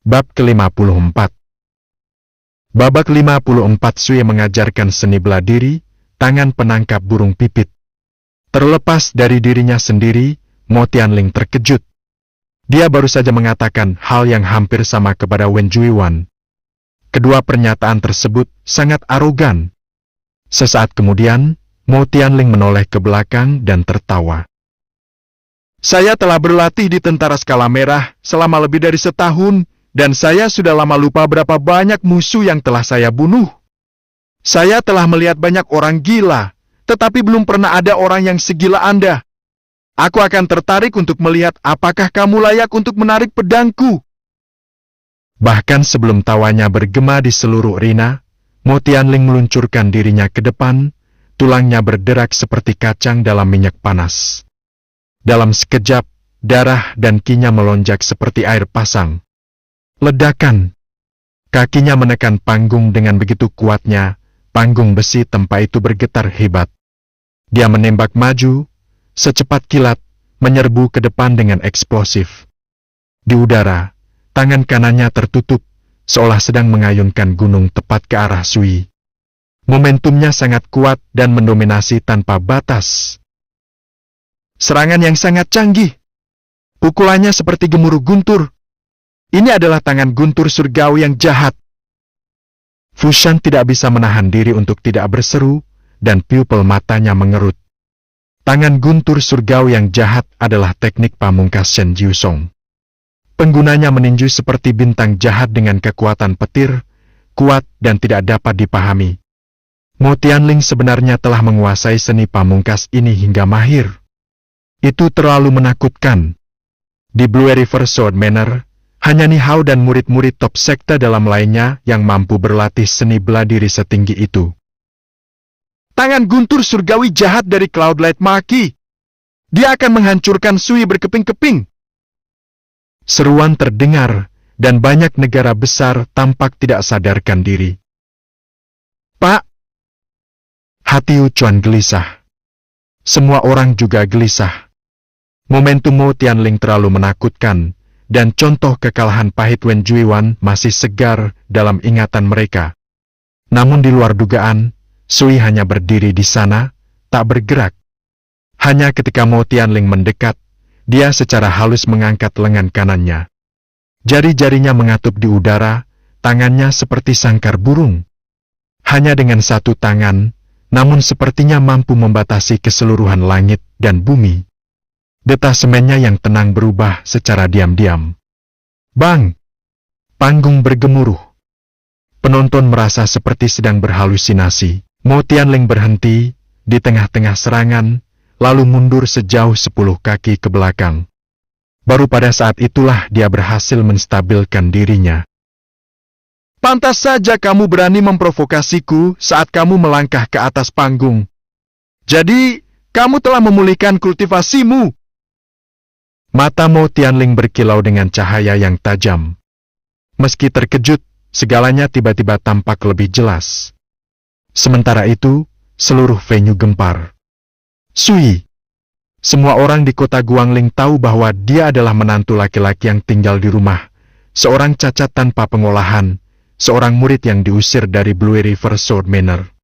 Bab ke-54. Babak 54 Sui mengajarkan seni bela diri, tangan penangkap burung pipit. Terlepas dari dirinya sendiri, Mo Tianling terkejut. Dia baru saja mengatakan hal yang hampir sama kepada Wen Juiwan. Kedua pernyataan tersebut sangat arogan. Sesaat kemudian, Mo Tianling menoleh ke belakang dan tertawa. Saya telah berlatih di tentara skala merah selama lebih dari setahun, dan saya sudah lama lupa berapa banyak musuh yang telah saya bunuh. Saya telah melihat banyak orang gila, tetapi belum pernah ada orang yang segila Anda. Aku akan tertarik untuk melihat apakah kamu layak untuk menarik pedangku. Bahkan sebelum tawanya bergema di seluruh arena, Mo Tianling meluncurkan dirinya ke depan, tulangnya berderak seperti kacang dalam minyak panas. Dalam sekejap, darah dan kinya melonjak seperti air pasang. Ledakan. Kakinya menekan panggung dengan begitu kuatnya, panggung besi tempat itu bergetar hebat. Dia menembak maju, secepat kilat, menyerbu ke depan dengan eksplosif. Di udara, tangan kanannya tertutup, seolah sedang mengayunkan gunung tepat ke arah Sui. Momentumnya sangat kuat dan mendominasi tanpa batas. Serangan yang sangat canggih. Pukulannya seperti gemuruh guntur. Ini adalah tangan guntur surgawi yang jahat. Fu Shan tidak bisa menahan diri untuk tidak berseru, dan pupil matanya mengerut. Tangan guntur surgawi yang jahat adalah teknik pamungkas Shen Jiusong. Penggunanya meninju seperti bintang jahat dengan kekuatan petir, kuat dan tidak dapat dipahami. Mo Tianling sebenarnya telah menguasai seni pamungkas ini hingga mahir. Itu terlalu menakutkan. Di Blue River Sword Manor, hanya Ni Hao dan murid-murid top sekte dalam lainnya yang mampu berlatih seni bela diri setinggi itu. Tangan guntur surgawi jahat dari Cloudlight Maki. Dia akan menghancurkan Sui berkeping-keping. Seruan terdengar, dan banyak negara besar tampak tidak sadarkan diri. Pak! Hati Ucuan gelisah. Semua orang juga gelisah. Momentum Mo Tianling terlalu menakutkan, dan contoh kekalahan pahit Wen Juiwan masih segar dalam ingatan mereka. Namun di luar dugaan, Sui hanya berdiri di sana, tak bergerak. Hanya ketika Mo Tianling mendekat, dia secara halus mengangkat lengan kanannya. Jari-jarinya mengatup di udara, tangannya seperti sangkar burung. Hanya dengan satu tangan, namun sepertinya mampu membatasi keseluruhan langit dan bumi. Detasemennya yang tenang berubah secara diam-diam. Bang! Panggung bergemuruh. Penonton merasa seperti sedang berhalusinasi. Mo Tianling berhenti di tengah-tengah serangan, lalu mundur sejauh 10 kaki ke belakang. Baru pada saat itulah dia berhasil menstabilkan dirinya. Pantas saja kamu berani memprovokasiku saat kamu melangkah ke atas panggung. Jadi, kamu telah memulihkan kultivasimu. Mata Mo Tianling berkilau dengan cahaya yang tajam. Meski terkejut, segalanya tiba-tiba tampak lebih jelas. Sementara itu, seluruh venue gempar. Sui. Semua orang di kota Guangling tahu bahwa dia adalah menantu laki-laki yang tinggal di rumah, seorang cacat tanpa pengolahan, seorang murid yang diusir dari Blue River Sword Manor.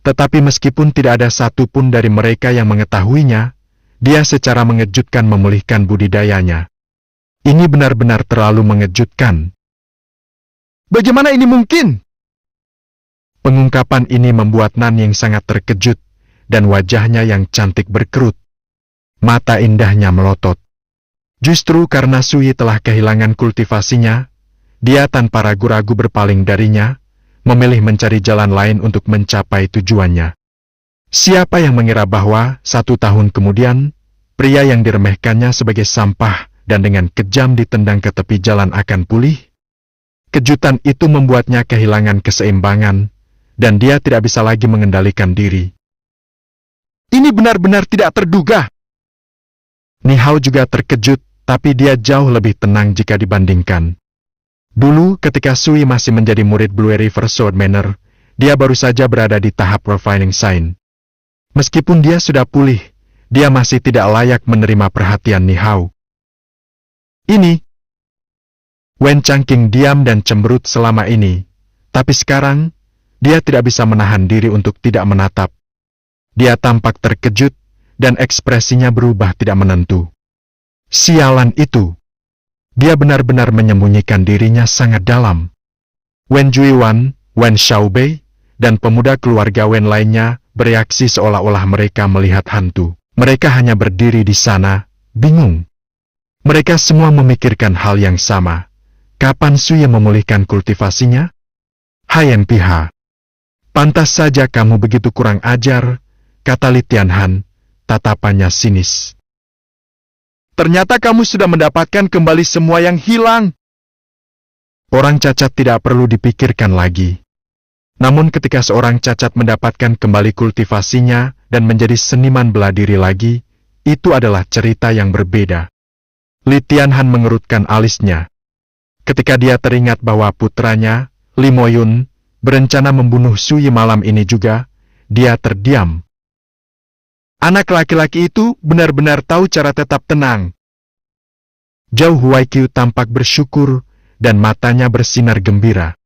Tetapi meskipun tidak ada satupun dari mereka yang mengetahuinya, dia secara mengejutkan memulihkan budidayanya. Ini benar-benar terlalu mengejutkan. Bagaimana ini mungkin? Pengungkapan ini membuat Nanying sangat terkejut, dan wajahnya yang cantik berkerut. Mata indahnya melotot. Justru karena Sui telah kehilangan kultivasinya, dia tanpa ragu-ragu berpaling darinya, memilih mencari jalan lain untuk mencapai tujuannya. Siapa yang mengira bahwa 1 tahun kemudian, pria yang diremehkannya sebagai sampah dan dengan kejam ditendang ke tepi jalan akan pulih? Kejutan itu membuatnya kehilangan keseimbangan, dan dia tidak bisa lagi mengendalikan diri. Ini benar-benar tidak terduga. Ni Hao juga terkejut, tapi dia jauh lebih tenang jika dibandingkan. Dulu, ketika Sui masih menjadi murid Blue River Sword Manor, dia baru saja berada di tahap Refining Sign. Meskipun dia sudah pulih, dia masih tidak layak menerima perhatian Ni Hao. Ini. Wen Changqing diam dan cemberut selama ini, tapi sekarang, dia tidak bisa menahan diri untuk tidak menatap. Dia tampak terkejut, dan ekspresinya berubah tidak menentu. Sialan itu. Dia benar-benar menyembunyikan dirinya sangat dalam. Wen Juiwan, Wen Xiaobei, dan pemuda keluarga Wen lainnya bereaksi seolah-olah mereka melihat hantu. Mereka hanya berdiri di sana, bingung. Mereka semua memikirkan hal yang sama. Kapan Sui memulihkan kultivasinya? Hai NPH. Pantas saja kamu begitu kurang ajar, kata Li Tianhan, tatapannya sinis. Ternyata kamu sudah mendapatkan kembali semua yang hilang. Orang cacat tidak perlu dipikirkan lagi. Namun ketika seorang cacat mendapatkan kembali kultivasinya dan menjadi seniman bela diri lagi, itu adalah cerita yang berbeda. Li Tianhan mengerutkan alisnya. Ketika dia teringat bahwa putranya, Li Moyun, berencana membunuh Sui malam ini juga, dia terdiam. Anak laki-laki itu benar-benar tahu cara tetap tenang. Zhao Huaiqiu tampak bersyukur, dan matanya bersinar gembira.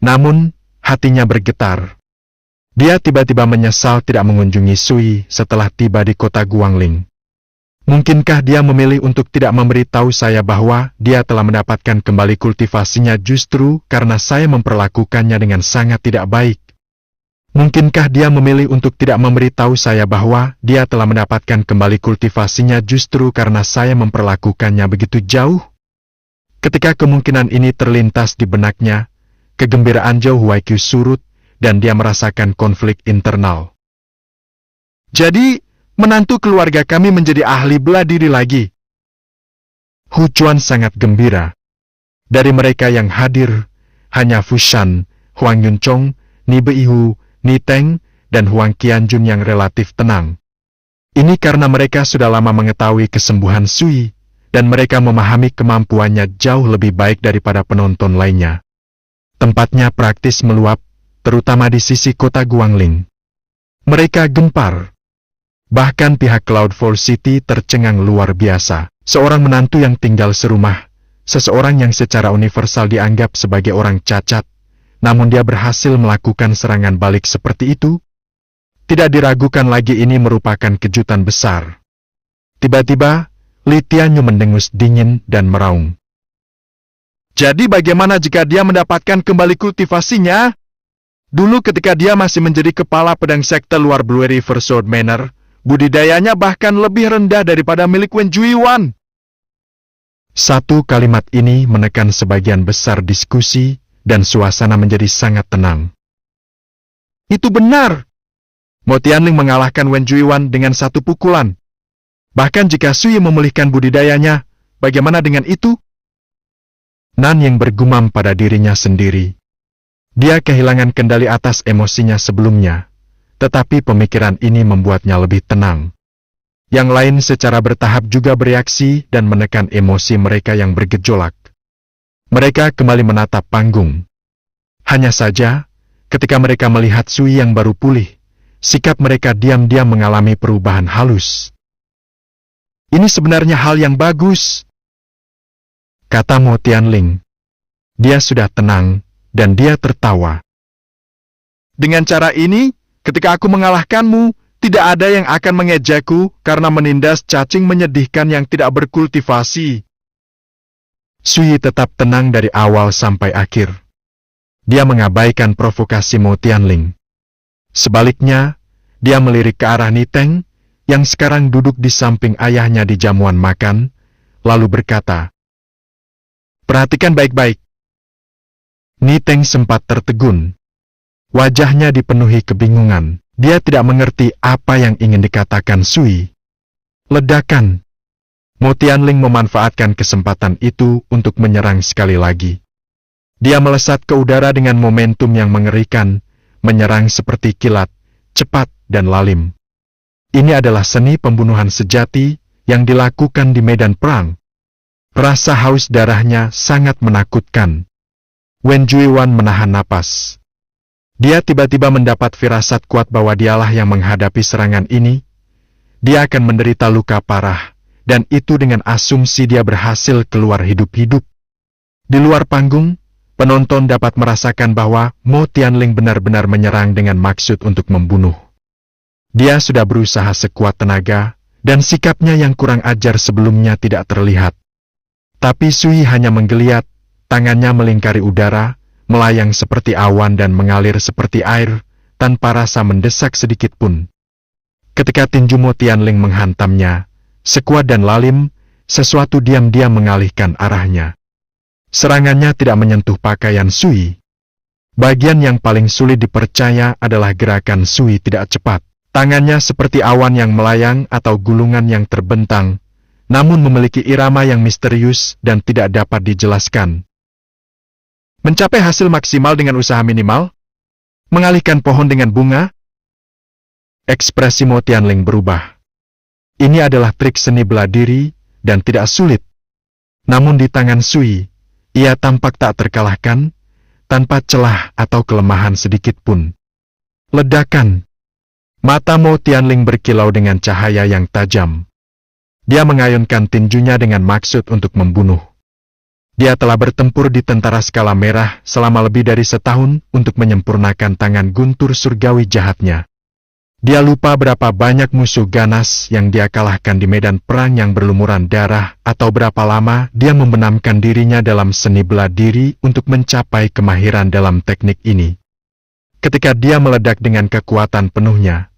Namun, hatinya bergetar. Dia tiba-tiba menyesal tidak mengunjungi Sui setelah tiba di kota Guangling. Mungkinkah dia memilih untuk tidak memberitahu saya bahwa dia telah mendapatkan kembali kultivasinya justru karena saya memperlakukannya dengan sangat tidak baik? Mungkinkah dia memilih untuk tidak memberitahu saya bahwa dia telah mendapatkan kembali kultivasinya justru karena saya memperlakukannya begitu jauh? Ketika kemungkinan ini terlintas di benaknya, kegembiraan Zhao Huaiqiu surut, dan dia merasakan konflik internal. Jadi, menantu keluarga kami menjadi ahli bela diri lagi. Hu Chuan sangat gembira. Dari mereka yang hadir, hanya Fu Shan, Huang Yunchong, Ni Beihu, Ni Teng, dan Huang Qianjun yang relatif tenang. Ini karena mereka sudah lama mengetahui kesembuhan Sui, dan mereka memahami kemampuannya jauh lebih baik daripada penonton lainnya. Tempatnya praktis meluap, terutama di sisi kota Guangling. Mereka gempar. Bahkan pihak Cloudfall City tercengang luar biasa. Seorang menantu yang tinggal serumah, seseorang yang secara universal dianggap sebagai orang cacat, namun dia berhasil melakukan serangan balik seperti itu. Tidak diragukan lagi ini merupakan kejutan besar. Tiba-tiba, Li Tianyu mendengus dingin dan meraung. Jadi bagaimana jika dia mendapatkan kembali kultivasinya? Dulu ketika dia masih menjadi kepala pedang sekte luar Blue River Sword Manor, budidayanya bahkan lebih rendah daripada milik Wen Juiwan. Satu kalimat ini menekan sebagian besar diskusi, dan suasana menjadi sangat tenang. Itu benar. Mo Tianling mengalahkan Wen Juiwan dengan 1 pukulan. Bahkan jika Sui memulihkan budidayanya, bagaimana dengan itu? Nanying bergumam pada dirinya sendiri. Dia kehilangan kendali atas emosinya sebelumnya, tetapi pemikiran ini membuatnya lebih tenang. Yang lain secara bertahap juga bereaksi dan menekan emosi mereka yang bergejolak. Mereka kembali menatap panggung. Hanya saja, ketika mereka melihat Sui yang baru pulih, sikap mereka diam-diam mengalami perubahan halus. "Ini sebenarnya hal yang bagus," kata Mo Tianling. Dia sudah tenang, dan dia tertawa. "Dengan cara ini, ketika aku mengalahkanmu, tidak ada yang akan mengejekku karena menindas cacing menyedihkan yang tidak berkultivasi." Sui tetap tenang dari awal sampai akhir. Dia mengabaikan provokasi Mo Tianling. Sebaliknya, dia melirik ke arah Niteng, yang sekarang duduk di samping ayahnya di jamuan makan, lalu berkata, "Perhatikan baik-baik." Niteng sempat tertegun. Wajahnya dipenuhi kebingungan. Dia tidak mengerti apa yang ingin dikatakan Sui. Ledakan. Mo Tianling memanfaatkan kesempatan itu untuk menyerang sekali lagi. Dia melesat ke udara dengan momentum yang mengerikan, menyerang seperti kilat, cepat dan lalim. Ini adalah seni pembunuhan sejati yang dilakukan di medan perang. Rasa haus darahnya sangat menakutkan. Wen Juiwan menahan napas. Dia tiba-tiba mendapat firasat kuat bahwa dialah yang menghadapi serangan ini. Dia akan menderita luka parah, dan itu dengan asumsi dia berhasil keluar hidup-hidup. Di luar panggung, penonton dapat merasakan bahwa Mo Tianling benar-benar menyerang dengan maksud untuk membunuh. Dia sudah berusaha sekuat tenaga, dan sikapnya yang kurang ajar sebelumnya tidak terlihat. Tapi Sui hanya menggeliat, tangannya melingkari udara, melayang seperti awan dan mengalir seperti air, tanpa rasa mendesak sedikit pun. Ketika tinju Mo Tianling menghantamnya, sekuat dan lalim, sesuatu diam-diam mengalihkan arahnya. Serangannya tidak menyentuh pakaian Sui. Bagian yang paling sulit dipercaya adalah gerakan Sui tidak cepat. Tangannya seperti awan yang melayang atau gulungan yang terbentang, namun memiliki irama yang misterius dan tidak dapat dijelaskan. Mencapai hasil maksimal dengan usaha minimal? Mengalihkan pohon dengan bunga? Ekspresi Mo Tianling berubah. Ini adalah trik seni bela diri dan tidak sulit. Namun di tangan Sui, ia tampak tak terkalahkan, tanpa celah atau kelemahan sedikit pun. Ledakan. Mata Mo Tianling berkilau dengan cahaya yang tajam. Dia mengayunkan tinjunya dengan maksud untuk membunuh. Dia telah bertempur di tentara skala merah selama lebih dari setahun untuk menyempurnakan tangan guntur surgawi jahatnya. Dia lupa berapa banyak musuh ganas yang dia kalahkan di medan perang yang berlumuran darah, atau berapa lama dia membenamkan dirinya dalam seni bela diri untuk mencapai kemahiran dalam teknik ini. Ketika dia meledak dengan kekuatan penuhnya,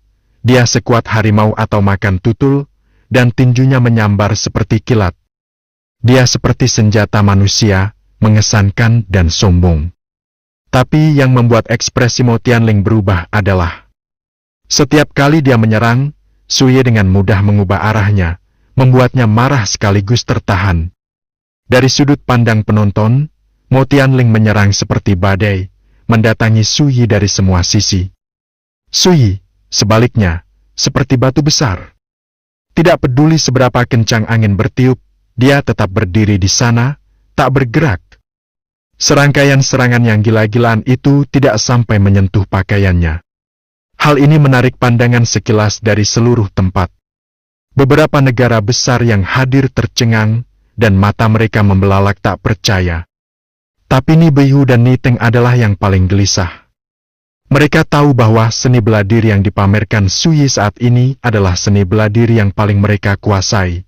dia sekuat harimau atau makan tutul, dan tinjunya menyambar seperti kilat. Dia seperti senjata manusia, mengesankan dan sombong. Tapi yang membuat ekspresi Mo Tianling berubah adalah setiap kali dia menyerang, Sui dengan mudah mengubah arahnya, membuatnya marah sekaligus tertahan. Dari sudut pandang penonton, Mo Tianling menyerang seperti badai, mendatangi Sui dari semua sisi. Sui, sebaliknya, seperti batu besar. Tidak peduli seberapa kencang angin bertiup, dia tetap berdiri di sana, tak bergerak. Serangkaian serangan yang gila-gilaan itu tidak sampai menyentuh pakaiannya. Hal ini menarik pandangan sekilas dari seluruh tempat. Beberapa negara besar yang hadir tercengang, dan mata mereka membelalak tak percaya. Tapi Ni Beihu dan Niteng adalah yang paling gelisah. Mereka tahu bahwa seni bela diri yang dipamerkan Sui saat ini adalah seni bela diri yang paling mereka kuasai.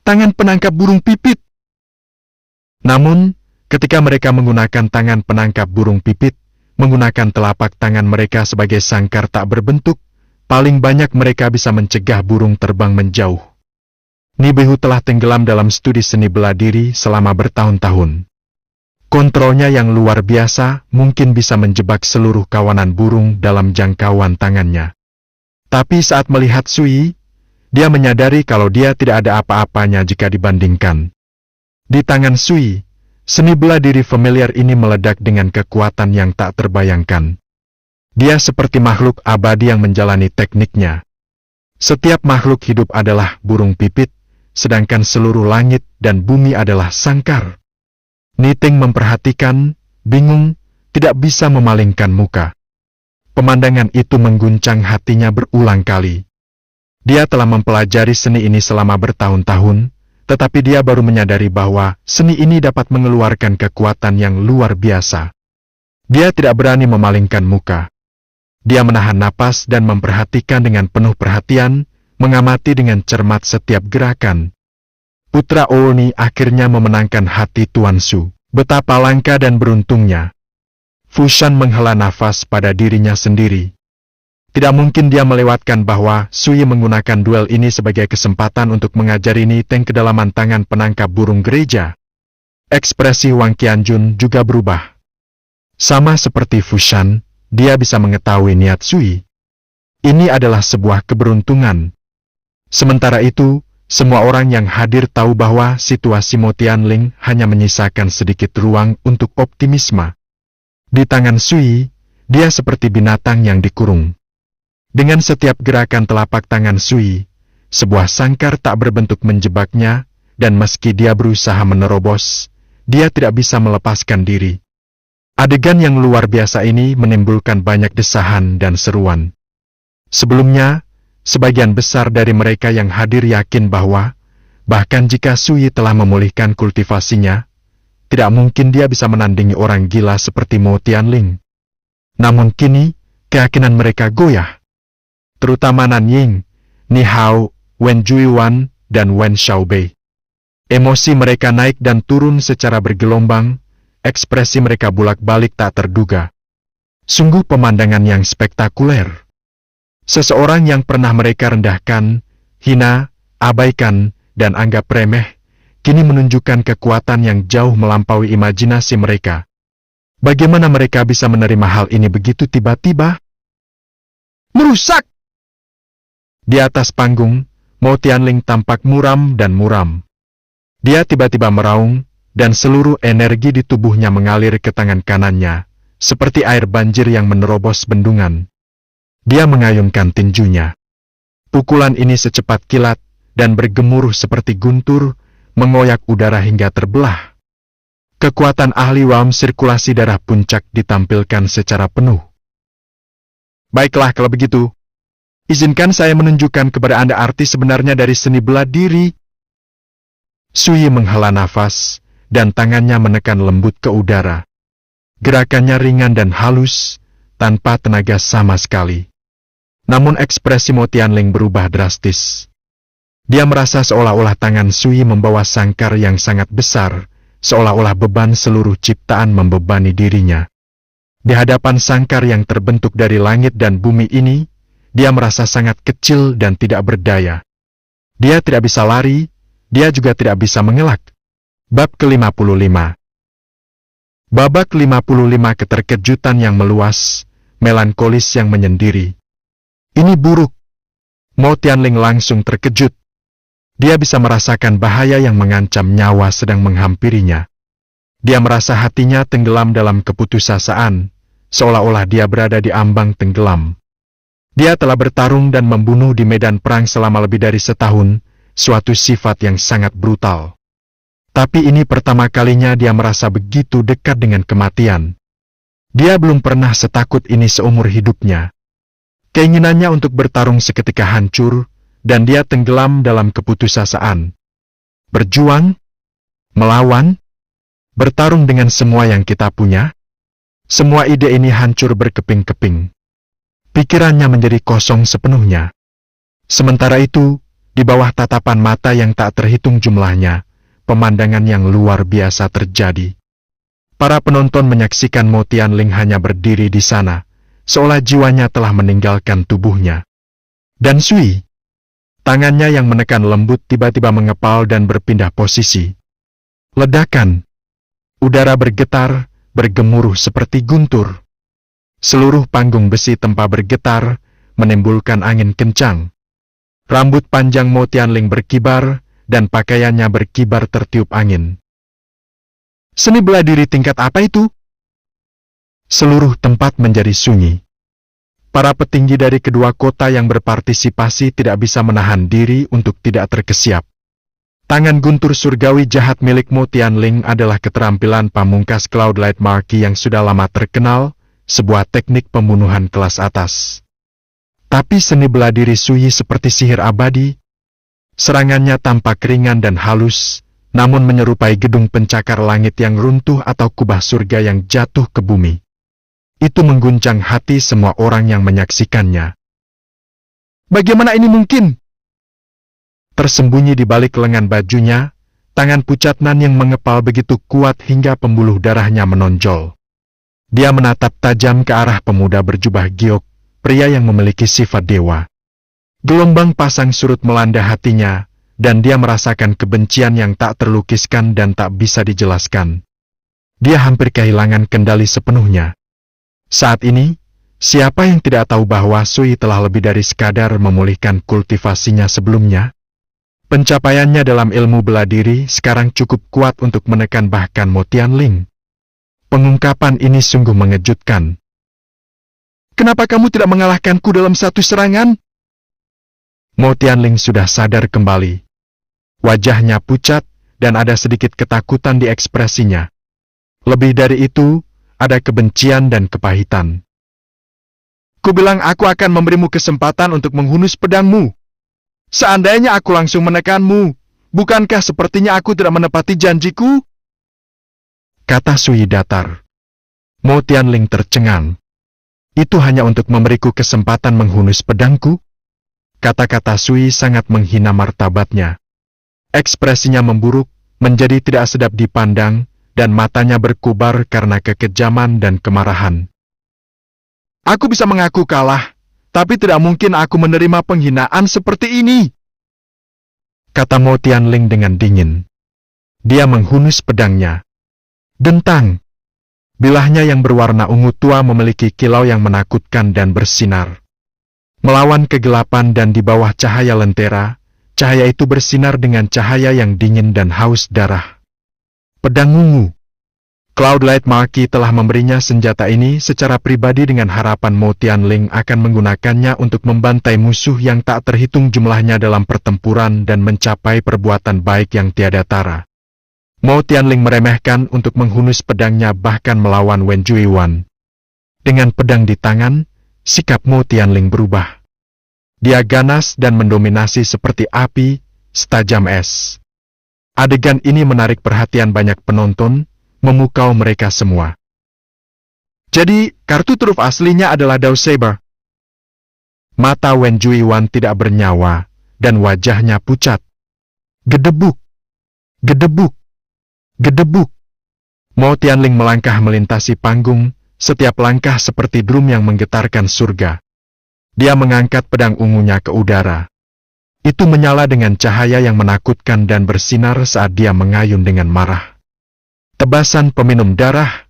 Tangan penangkap burung pipit. Namun, ketika mereka menggunakan tangan penangkap burung pipit, menggunakan telapak tangan mereka sebagai sangkar tak berbentuk, paling banyak mereka bisa mencegah burung terbang menjauh. Ni Beihu telah tenggelam dalam studi seni bela diri selama bertahun-tahun. Kontrolnya yang luar biasa mungkin bisa menjebak seluruh kawanan burung dalam jangkauan tangannya. Tapi saat melihat Sui, dia menyadari kalau dia tidak ada apa-apanya jika dibandingkan. Di tangan Sui, seni bela diri familiar ini meledak dengan kekuatan yang tak terbayangkan. Dia seperti makhluk abadi yang menjalani tekniknya. Setiap makhluk hidup adalah burung pipit, sedangkan seluruh langit dan bumi adalah sangkar. Niting memperhatikan, bingung, tidak bisa memalingkan muka. Pemandangan itu mengguncang hatinya berulang kali. Dia telah mempelajari seni ini selama bertahun-tahun, tetapi dia baru menyadari bahwa seni ini dapat mengeluarkan kekuatan yang luar biasa. Dia tidak berani memalingkan muka. Dia menahan napas dan memperhatikan dengan penuh perhatian, mengamati dengan cermat setiap gerakan. Putra Olni akhirnya memenangkan hati Tuan Su. Betapa langka dan beruntungnya. Fushan menghela nafas pada dirinya sendiri. Tidak mungkin dia melewatkan bahwa Sui menggunakan duel ini sebagai kesempatan untuk mengajari Niteng kedalaman tangan penangkap burung gereja. Ekspresi Wang Qianjun juga berubah. Sama seperti Fushan, dia bisa mengetahui niat Sui. Ini adalah sebuah keberuntungan. Sementara itu, semua orang yang hadir tahu bahwa situasi Mo Tianling hanya menyisakan sedikit ruang untuk optimisme. Di tangan Sui, dia seperti binatang yang dikurung. Dengan setiap gerakan telapak tangan Sui, sebuah sangkar tak berbentuk menjebaknya, dan meski dia berusaha menerobos, dia tidak bisa melepaskan diri. Adegan yang luar biasa ini menimbulkan banyak desahan dan seruan. Sebelumnya, sebagian besar dari mereka yang hadir yakin bahwa, bahkan jika Sui telah memulihkan kultivasinya, tidak mungkin dia bisa menandingi orang gila seperti Mo Tianling. Namun kini, keyakinan mereka goyah. Terutama Nan Ying, Ni Hao, Wen Juiwan, dan Wen Xiaobei. Emosi mereka naik dan turun secara bergelombang, ekspresi mereka bolak-balik tak terduga. Sungguh pemandangan yang spektakuler. Seseorang yang pernah mereka rendahkan, hina, abaikan, dan anggap remeh, kini menunjukkan kekuatan yang jauh melampaui imajinasi mereka. Bagaimana mereka bisa menerima hal ini begitu tiba-tiba? Merusak! Di atas panggung, Mo Tianling tampak muram dan muram. Dia tiba-tiba meraung, dan seluruh energi di tubuhnya mengalir ke tangan kanannya, seperti air banjir yang menerobos bendungan. Dia mengayunkan tinjunya. Pukulan ini secepat kilat, dan bergemuruh seperti guntur, mengoyak udara hingga terbelah. Kekuatan ahli Wam sirkulasi darah puncak ditampilkan secara penuh. Baiklah kalau begitu. Izinkan saya menunjukkan kepada Anda arti sebenarnya dari seni bela diri. Sui menghela nafas, dan tangannya menekan lembut ke udara. Gerakannya ringan dan halus, tanpa tenaga sama sekali. Namun ekspresi Mo Tianling berubah drastis. Dia merasa seolah-olah tangan Sui membawa sangkar yang sangat besar, seolah-olah beban seluruh ciptaan membebani dirinya. Di hadapan sangkar yang terbentuk dari langit dan bumi ini, dia merasa sangat kecil dan tidak berdaya. Dia tidak bisa lari, dia juga tidak bisa mengelak. Bab ke-55. Babak 55 keterkejutan yang meluas, melankolis yang menyendiri. Ini buruk. Mo Tianling langsung terkejut. Dia bisa merasakan bahaya yang mengancam nyawa sedang menghampirinya. Dia merasa hatinya tenggelam dalam keputusasaan, seolah-olah dia berada di ambang tenggelam. Dia telah bertarung dan membunuh di medan perang selama lebih dari setahun, suatu sifat yang sangat brutal. Tapi ini pertama kalinya dia merasa begitu dekat dengan kematian. Dia belum pernah setakut ini seumur hidupnya. Keinginannya untuk bertarung seketika hancur, dan dia tenggelam dalam keputusasaan. Berjuang, melawan, bertarung dengan semua yang kita punya. Semua ide ini hancur berkeping-keping. Pikirannya menjadi kosong sepenuhnya. Sementara itu, di bawah tatapan mata yang tak terhitung jumlahnya, pemandangan yang luar biasa terjadi. Para penonton menyaksikan Mo Tianling hanya berdiri di sana, seolah jiwanya telah meninggalkan tubuhnya. Dan Sui, tangannya yang menekan lembut tiba-tiba mengepal dan berpindah posisi. Ledakan. Udara bergetar, bergemuruh seperti guntur. Seluruh panggung besi tempa bergetar, menimbulkan angin kencang. Rambut panjang Mo Tianling berkibar, dan pakaiannya berkibar tertiup angin. Seni bela diri tingkat apa itu? Seluruh tempat menjadi sunyi. Para petinggi dari kedua kota yang berpartisipasi tidak bisa menahan diri untuk tidak terkesiap. Tangan guntur surgawi jahat milik Mo Tianling adalah keterampilan pamungkas Cloudlight Marquis yang sudah lama terkenal, sebuah teknik pembunuhan kelas atas. Tapi seni bela diri Sui seperti sihir abadi. Serangannya tampak ringan dan halus, namun menyerupai gedung pencakar langit yang runtuh atau kubah surga yang jatuh ke bumi. Itu mengguncang hati semua orang yang menyaksikannya. Bagaimana ini mungkin? Tersembunyi di balik lengan bajunya, tangan pucat Nan yang mengepal begitu kuat hingga pembuluh darahnya menonjol. Dia menatap tajam ke arah pemuda berjubah giok, pria yang memiliki sifat dewa. Gelombang pasang surut melanda hatinya, dan dia merasakan kebencian yang tak terlukiskan dan tak bisa dijelaskan. Dia hampir kehilangan kendali sepenuhnya. Saat ini, siapa yang tidak tahu bahwa Sui telah lebih dari sekadar memulihkan kultivasinya sebelumnya? Pencapaiannya dalam ilmu bela diri sekarang cukup kuat untuk menekan bahkan Mo Tianling. Pengungkapan ini sungguh mengejutkan. Kenapa kamu tidak mengalahkanku dalam satu serangan? Mo Tianling sudah sadar kembali. Wajahnya pucat, dan ada sedikit ketakutan di ekspresinya. Lebih dari itu, ada kebencian dan kepahitan. Ku bilang aku akan memberimu kesempatan untuk menghunus pedangmu. Seandainya aku langsung menekanmu, bukankah sepertinya aku tidak menepati janjiku? Kata Sui datar. Mo Tianling tercengang. Itu hanya untuk memberiku kesempatan menghunus pedangku? Kata-kata Sui sangat menghina martabatnya. Ekspresinya memburuk, menjadi tidak sedap dipandang, dan matanya berkobar karena kekejaman dan kemarahan. Aku bisa mengaku kalah, tapi tidak mungkin aku menerima penghinaan seperti ini. Kata Mo Tianling dengan dingin. Dia menghunus pedangnya. Dentang. Bilahnya yang berwarna ungu tua memiliki kilau yang menakutkan dan bersinar. Melawan kegelapan dan di bawah cahaya lentera, cahaya itu bersinar dengan cahaya yang dingin dan haus darah. Pedang ungu. Cloudlight Marquis telah memberinya senjata ini secara pribadi dengan harapan Mo Tianling akan menggunakannya untuk membantai musuh yang tak terhitung jumlahnya dalam pertempuran dan mencapai perbuatan baik yang tiada tara. Mo Tianling meremehkan untuk menghunus pedangnya bahkan melawan Wen Juiwan. Dengan pedang di tangan, sikap Mo Tianling berubah. Dia ganas dan mendominasi seperti api, setajam es. Adegan ini menarik perhatian banyak penonton, memukau mereka semua. Jadi, kartu truf aslinya adalah Dao Saber. Mata Wen Juiwan tidak bernyawa, dan wajahnya pucat. Gedebuk, gedebuk, gedebuk. Mo Tianling melangkah melintasi panggung, setiap langkah seperti drum yang menggetarkan surga. Dia mengangkat pedang ungunya ke udara. Itu menyala dengan cahaya yang menakutkan dan bersinar saat dia mengayun dengan marah. Tebasan peminum darah.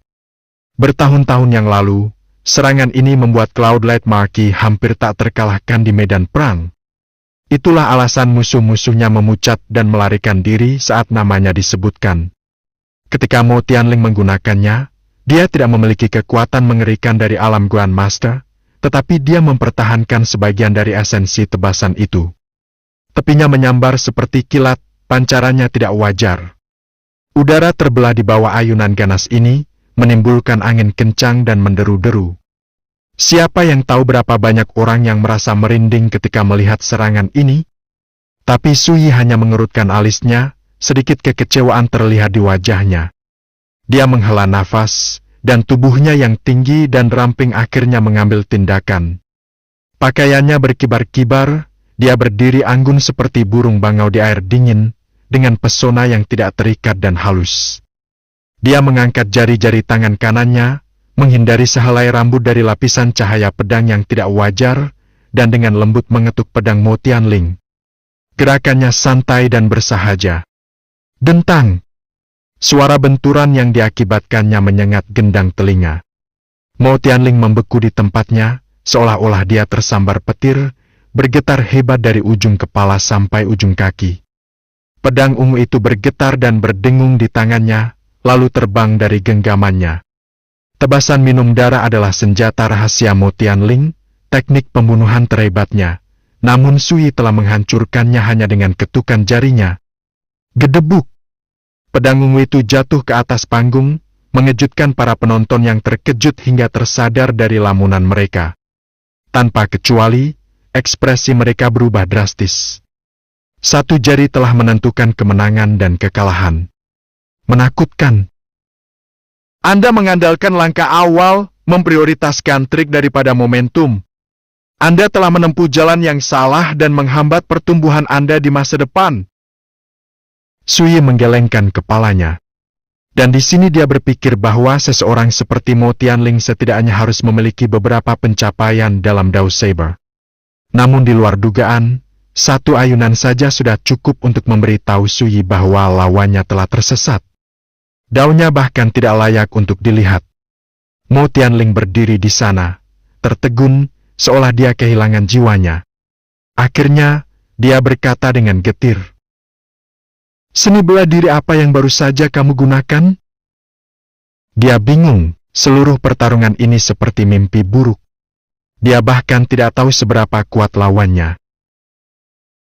Bertahun-tahun yang lalu, serangan ini membuat Cloudlight Marquis hampir tak terkalahkan di medan perang. Itulah alasan musuh-musuhnya memucat dan melarikan diri saat namanya disebutkan. Ketika Mo Tianling menggunakannya, dia tidak memiliki kekuatan mengerikan dari alam Grandmaster, tetapi dia mempertahankan sebagian dari esensi tebasan itu. Tepinya menyambar seperti kilat, pancarannya tidak wajar. Udara terbelah di bawah ayunan ganas ini, menimbulkan angin kencang dan menderu-deru. Siapa yang tahu berapa banyak orang yang merasa merinding ketika melihat serangan ini? Tapi Sui hanya mengerutkan alisnya, sedikit kekecewaan terlihat di wajahnya. Dia menghela nafas, dan tubuhnya yang tinggi dan ramping akhirnya mengambil tindakan. Pakaiannya berkibar-kibar, dia berdiri anggun seperti burung bangau di air dingin, dengan pesona yang tidak terikat dan halus. Dia mengangkat jari-jari tangan kanannya, menghindari sehelai rambut dari lapisan cahaya pedang yang tidak wajar, dan dengan lembut mengetuk pedang Mo Tianling. Gerakannya santai dan bersahaja. Dentang! Suara benturan yang diakibatkannya menyengat gendang telinga. Mo Tianling membeku di tempatnya, seolah-olah dia tersambar petir, bergetar hebat dari ujung kepala sampai ujung kaki. Pedang ungu itu bergetar dan berdengung di tangannya, lalu terbang dari genggamannya. Tebasan minum darah adalah senjata rahasia Mo Tianling, teknik pembunuhan terhebatnya, namun Sui telah menghancurkannya hanya dengan ketukan jarinya. Gedebuk! Pedang ungu itu jatuh ke atas panggung, mengejutkan para penonton yang terkejut hingga tersadar dari lamunan mereka. Tanpa kecuali, ekspresi mereka berubah drastis. Satu jari telah menentukan kemenangan dan kekalahan. Menakutkan. Anda mengandalkan langkah awal, memprioritaskan trik daripada momentum. Anda telah menempuh jalan yang salah dan menghambat pertumbuhan Anda di masa depan. Sui menggelengkan kepalanya. Dan di sini dia berpikir bahwa seseorang seperti Mo Tianling setidaknya harus memiliki beberapa pencapaian dalam Dao Saber. Namun di luar dugaan, satu ayunan saja sudah cukup untuk memberitahu Sui bahwa lawannya telah tersesat. Daunnya bahkan tidak layak untuk dilihat. Mo Tianling berdiri di sana, tertegun, seolah dia kehilangan jiwanya. Akhirnya, dia berkata dengan getir. Seni bela diri apa yang baru saja kamu gunakan? Dia bingung, seluruh pertarungan ini seperti mimpi buruk. Dia bahkan tidak tahu seberapa kuat lawannya.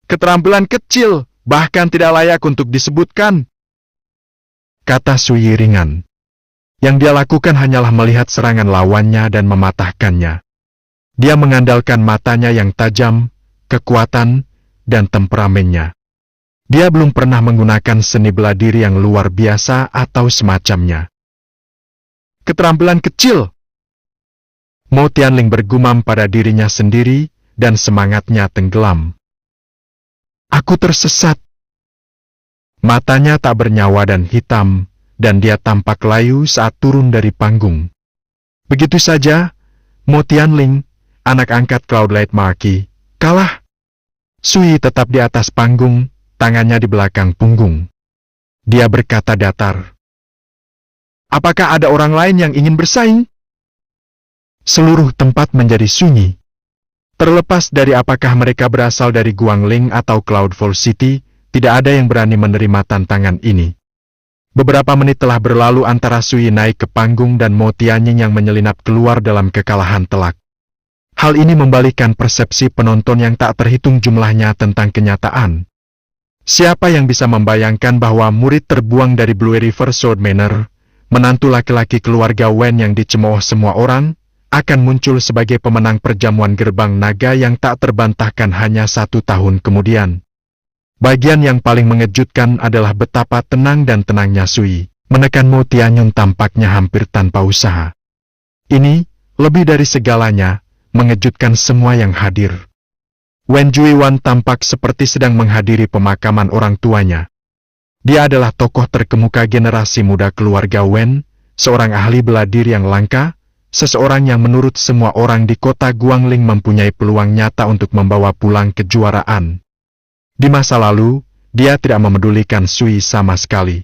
Keterampilan kecil, bahkan tidak layak untuk disebutkan, kata Sui ringan. Yang dia lakukan hanyalah melihat serangan lawannya dan mematahkannya. Dia mengandalkan matanya yang tajam, kekuatan, dan temperamennya. Dia belum pernah menggunakan seni bela diri yang luar biasa atau semacamnya. Keterampilan kecil. Mo Tianling bergumam pada dirinya sendiri, dan semangatnya tenggelam. Aku tersesat. Matanya tak bernyawa dan hitam, dan dia tampak layu saat turun dari panggung. Begitu saja, Mo Tianling, anak angkat Cloudlight Marquis, kalah. Sui tetap di atas panggung, tangannya di belakang punggung. Dia berkata datar. Apakah ada orang lain yang ingin bersaing? Seluruh tempat menjadi sunyi. Terlepas dari apakah mereka berasal dari Guangling atau Cloudfall City, tidak ada yang berani menerima tantangan ini. Beberapa menit telah berlalu antara Sui naik ke panggung dan Mo Tianling yang menyelinap keluar dalam kekalahan telak. Hal ini membalikan persepsi penonton yang tak terhitung jumlahnya tentang kenyataan. Siapa yang bisa membayangkan bahwa murid terbuang dari Blue River Sword Manor, menantu laki-laki keluarga Wen yang dicemooh semua orang, akan muncul sebagai pemenang perjamuan gerbang naga yang tak terbantahkan hanya 1 tahun kemudian. Bagian yang paling mengejutkan adalah betapa tenang dan tenangnya Sui, menekan Mo Tianling tampaknya hampir tanpa usaha. Ini, lebih dari segalanya, mengejutkan semua yang hadir. Wen Juiwan tampak seperti sedang menghadiri pemakaman orang tuanya. Dia adalah tokoh terkemuka generasi muda keluarga Wen, seorang ahli bela diri yang langka, seseorang yang menurut semua orang di kota Guangling mempunyai peluang nyata untuk membawa pulang kejuaraan. Di masa lalu, dia tidak memedulikan Sui sama sekali.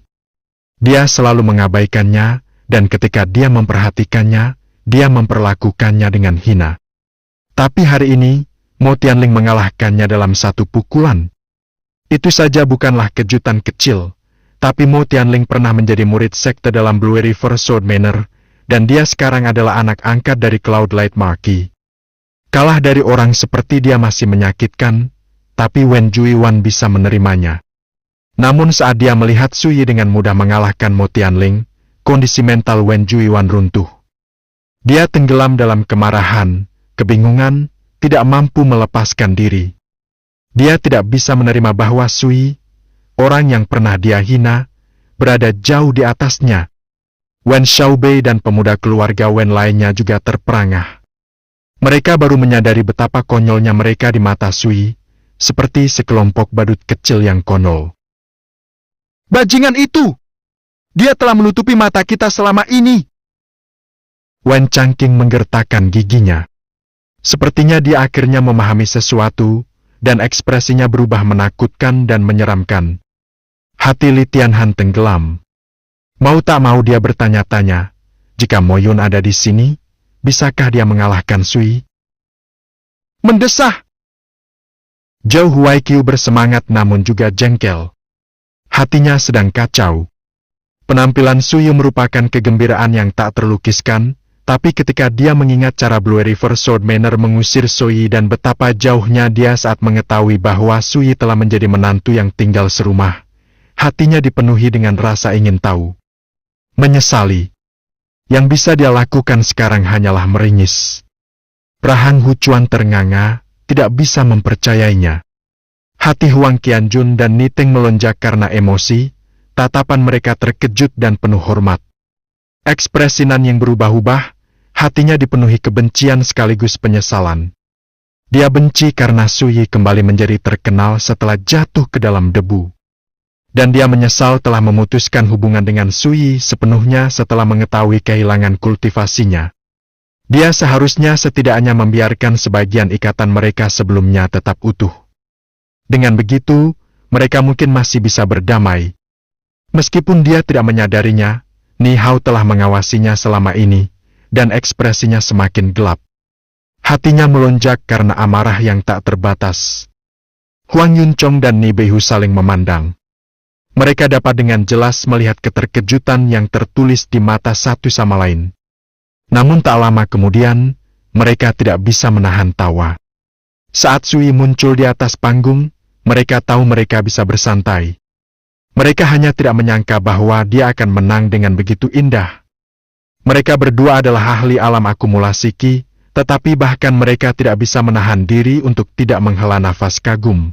Dia selalu mengabaikannya, dan ketika dia memperhatikannya, dia memperlakukannya dengan hina. Tapi hari ini, Mo Tianling mengalahkannya dalam 1 pukulan. Itu saja bukanlah kejutan kecil, tapi Mo Tianling pernah menjadi murid sekte dalam Blue River Sword Manor, dan dia sekarang adalah anak angkat dari Cloudlight Marquis. Kalah dari orang seperti dia masih menyakitkan, tapi Wen Juiwan bisa menerimanya. Namun saat dia melihat Sui dengan mudah mengalahkan Mo Tianling, kondisi mental Wen Juiwan runtuh. Dia tenggelam dalam kemarahan, kebingungan, tidak mampu melepaskan diri. Dia tidak bisa menerima bahwa Sui, orang yang pernah dia hina, berada jauh di atasnya. Wen Xiaobei dan pemuda keluarga Wen lainnya juga terperangah. Mereka baru menyadari betapa konyolnya mereka di mata Sui, seperti sekelompok badut kecil yang konyol. Bajingan itu! Dia telah menutupi mata kita selama ini! Wen Changqing menggertakkan giginya. Sepertinya dia akhirnya memahami sesuatu, dan ekspresinya berubah menakutkan dan menyeramkan. Hati Li Tianhan tenggelam. Mau tak mau dia bertanya-tanya, jika Mo Yun ada di sini, bisakah dia mengalahkan Sui? Mendesah! Zhou Huaiqiu bersemangat namun juga jengkel. Hatinya sedang kacau. Penampilan Sui merupakan kegembiraan yang tak terlukiskan, Tapi ketika dia mengingat cara Blue River Sword Manor mengusir Sui dan betapa jauhnya dia saat mengetahui bahwa Sui telah menjadi menantu yang tinggal serumah, hatinya dipenuhi dengan rasa ingin tahu. Menyesali. Yang bisa dia lakukan sekarang hanyalah meringis. Rahang Hucuan ternganga, tidak bisa mempercayainya. Hati Huang Qianjun dan Niteng melonjak karena emosi, tatapan mereka terkejut dan penuh hormat. Ekspresi Nan yang berubah-ubah, hatinya dipenuhi kebencian sekaligus penyesalan. Dia benci karena Sui kembali menjadi terkenal setelah jatuh ke dalam debu. Dan dia menyesal telah memutuskan hubungan dengan Sui sepenuhnya setelah mengetahui kehilangan kultivasinya. Dia seharusnya setidaknya membiarkan sebagian ikatan mereka sebelumnya tetap utuh. Dengan begitu, mereka mungkin masih bisa berdamai. Meskipun dia tidak menyadarinya, Ni Hao telah mengawasinya selama ini, dan ekspresinya semakin gelap. Hatinya melonjak karena amarah yang tak terbatas. Huang Yunchong dan Ni Beihu saling memandang. Mereka dapat dengan jelas melihat keterkejutan yang tertulis di mata satu sama lain. Namun tak lama kemudian, mereka tidak bisa menahan tawa. Saat Sui muncul di atas panggung, mereka tahu mereka bisa bersantai. Mereka hanya tidak menyangka bahwa dia akan menang dengan begitu indah. Mereka berdua adalah ahli alam akumulasi Qi, tetapi bahkan mereka tidak bisa menahan diri untuk tidak menghela nafas kagum.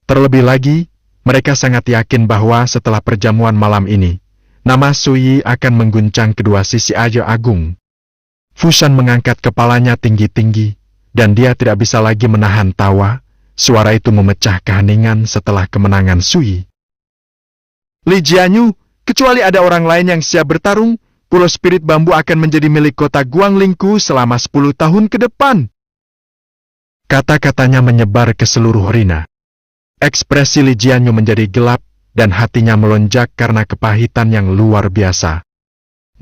Terlebih lagi, mereka sangat yakin bahwa setelah perjamuan malam ini, nama Sui akan mengguncang kedua sisi aja agung. Fushan mengangkat kepalanya tinggi-tinggi, dan dia tidak bisa lagi menahan tawa. Suara itu memecah keheningan setelah kemenangan Sui. Li Jianyu, kecuali ada orang lain yang siap bertarung, Pulau Spirit Bambu akan menjadi milik kota Guanglingku selama 10 tahun ke depan. Kata-katanya menyebar ke seluruh arena. Ekspresi Li Jianyu menjadi gelap, dan hatinya melonjak karena kepahitan yang luar biasa.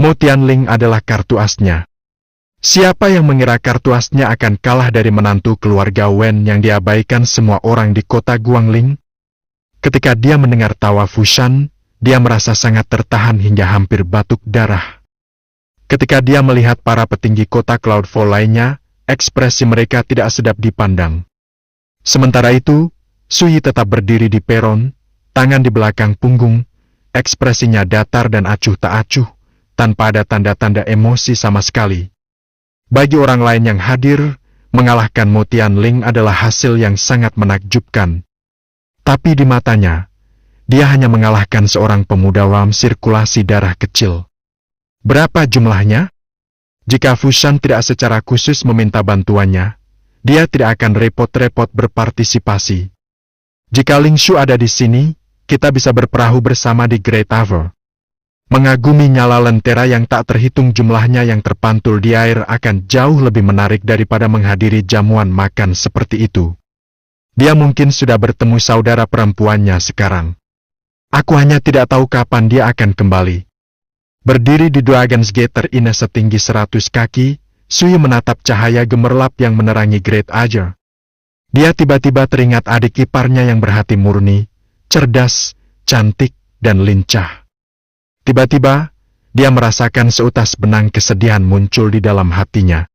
Mo Tianling adalah kartu asnya. Siapa yang mengira kartu asnya akan kalah dari menantu keluarga Wen yang diabaikan semua orang di kota Guangling? Ketika dia mendengar tawa Fushan, dia merasa sangat tertahan hingga hampir batuk darah. Ketika dia melihat para petinggi kota Cloudfall lainnya, ekspresi mereka tidak sedap dipandang. Sementara itu, Sui tetap berdiri di peron, tangan di belakang punggung, ekspresinya datar dan acuh tak acuh, tanpa ada tanda-tanda emosi sama sekali. Bagi orang lain yang hadir, mengalahkan Mo Tianling adalah hasil yang sangat menakjubkan. Tapi di matanya, dia hanya mengalahkan seorang pemuda dalam sirkulasi darah kecil. Berapa jumlahnya? Jika Fushan tidak secara khusus meminta bantuannya, dia tidak akan repot-repot berpartisipasi. Jika Ling Shu ada di sini, kita bisa berperahu bersama di Great Tower. Mengagumi nyala lentera yang tak terhitung jumlahnya yang terpantul di air akan jauh lebih menarik daripada menghadiri jamuan makan seperti itu. Dia mungkin sudah bertemu saudara perempuannya sekarang. Aku hanya tidak tahu kapan dia akan kembali. Berdiri di Dragon's Gate terindah setinggi 100 kaki, Sui menatap cahaya gemerlap yang menerangi Great Ager. Dia tiba-tiba teringat adik iparnya yang berhati murni, cerdas, cantik, dan lincah. Tiba-tiba, dia merasakan seutas benang kesedihan muncul di dalam hatinya.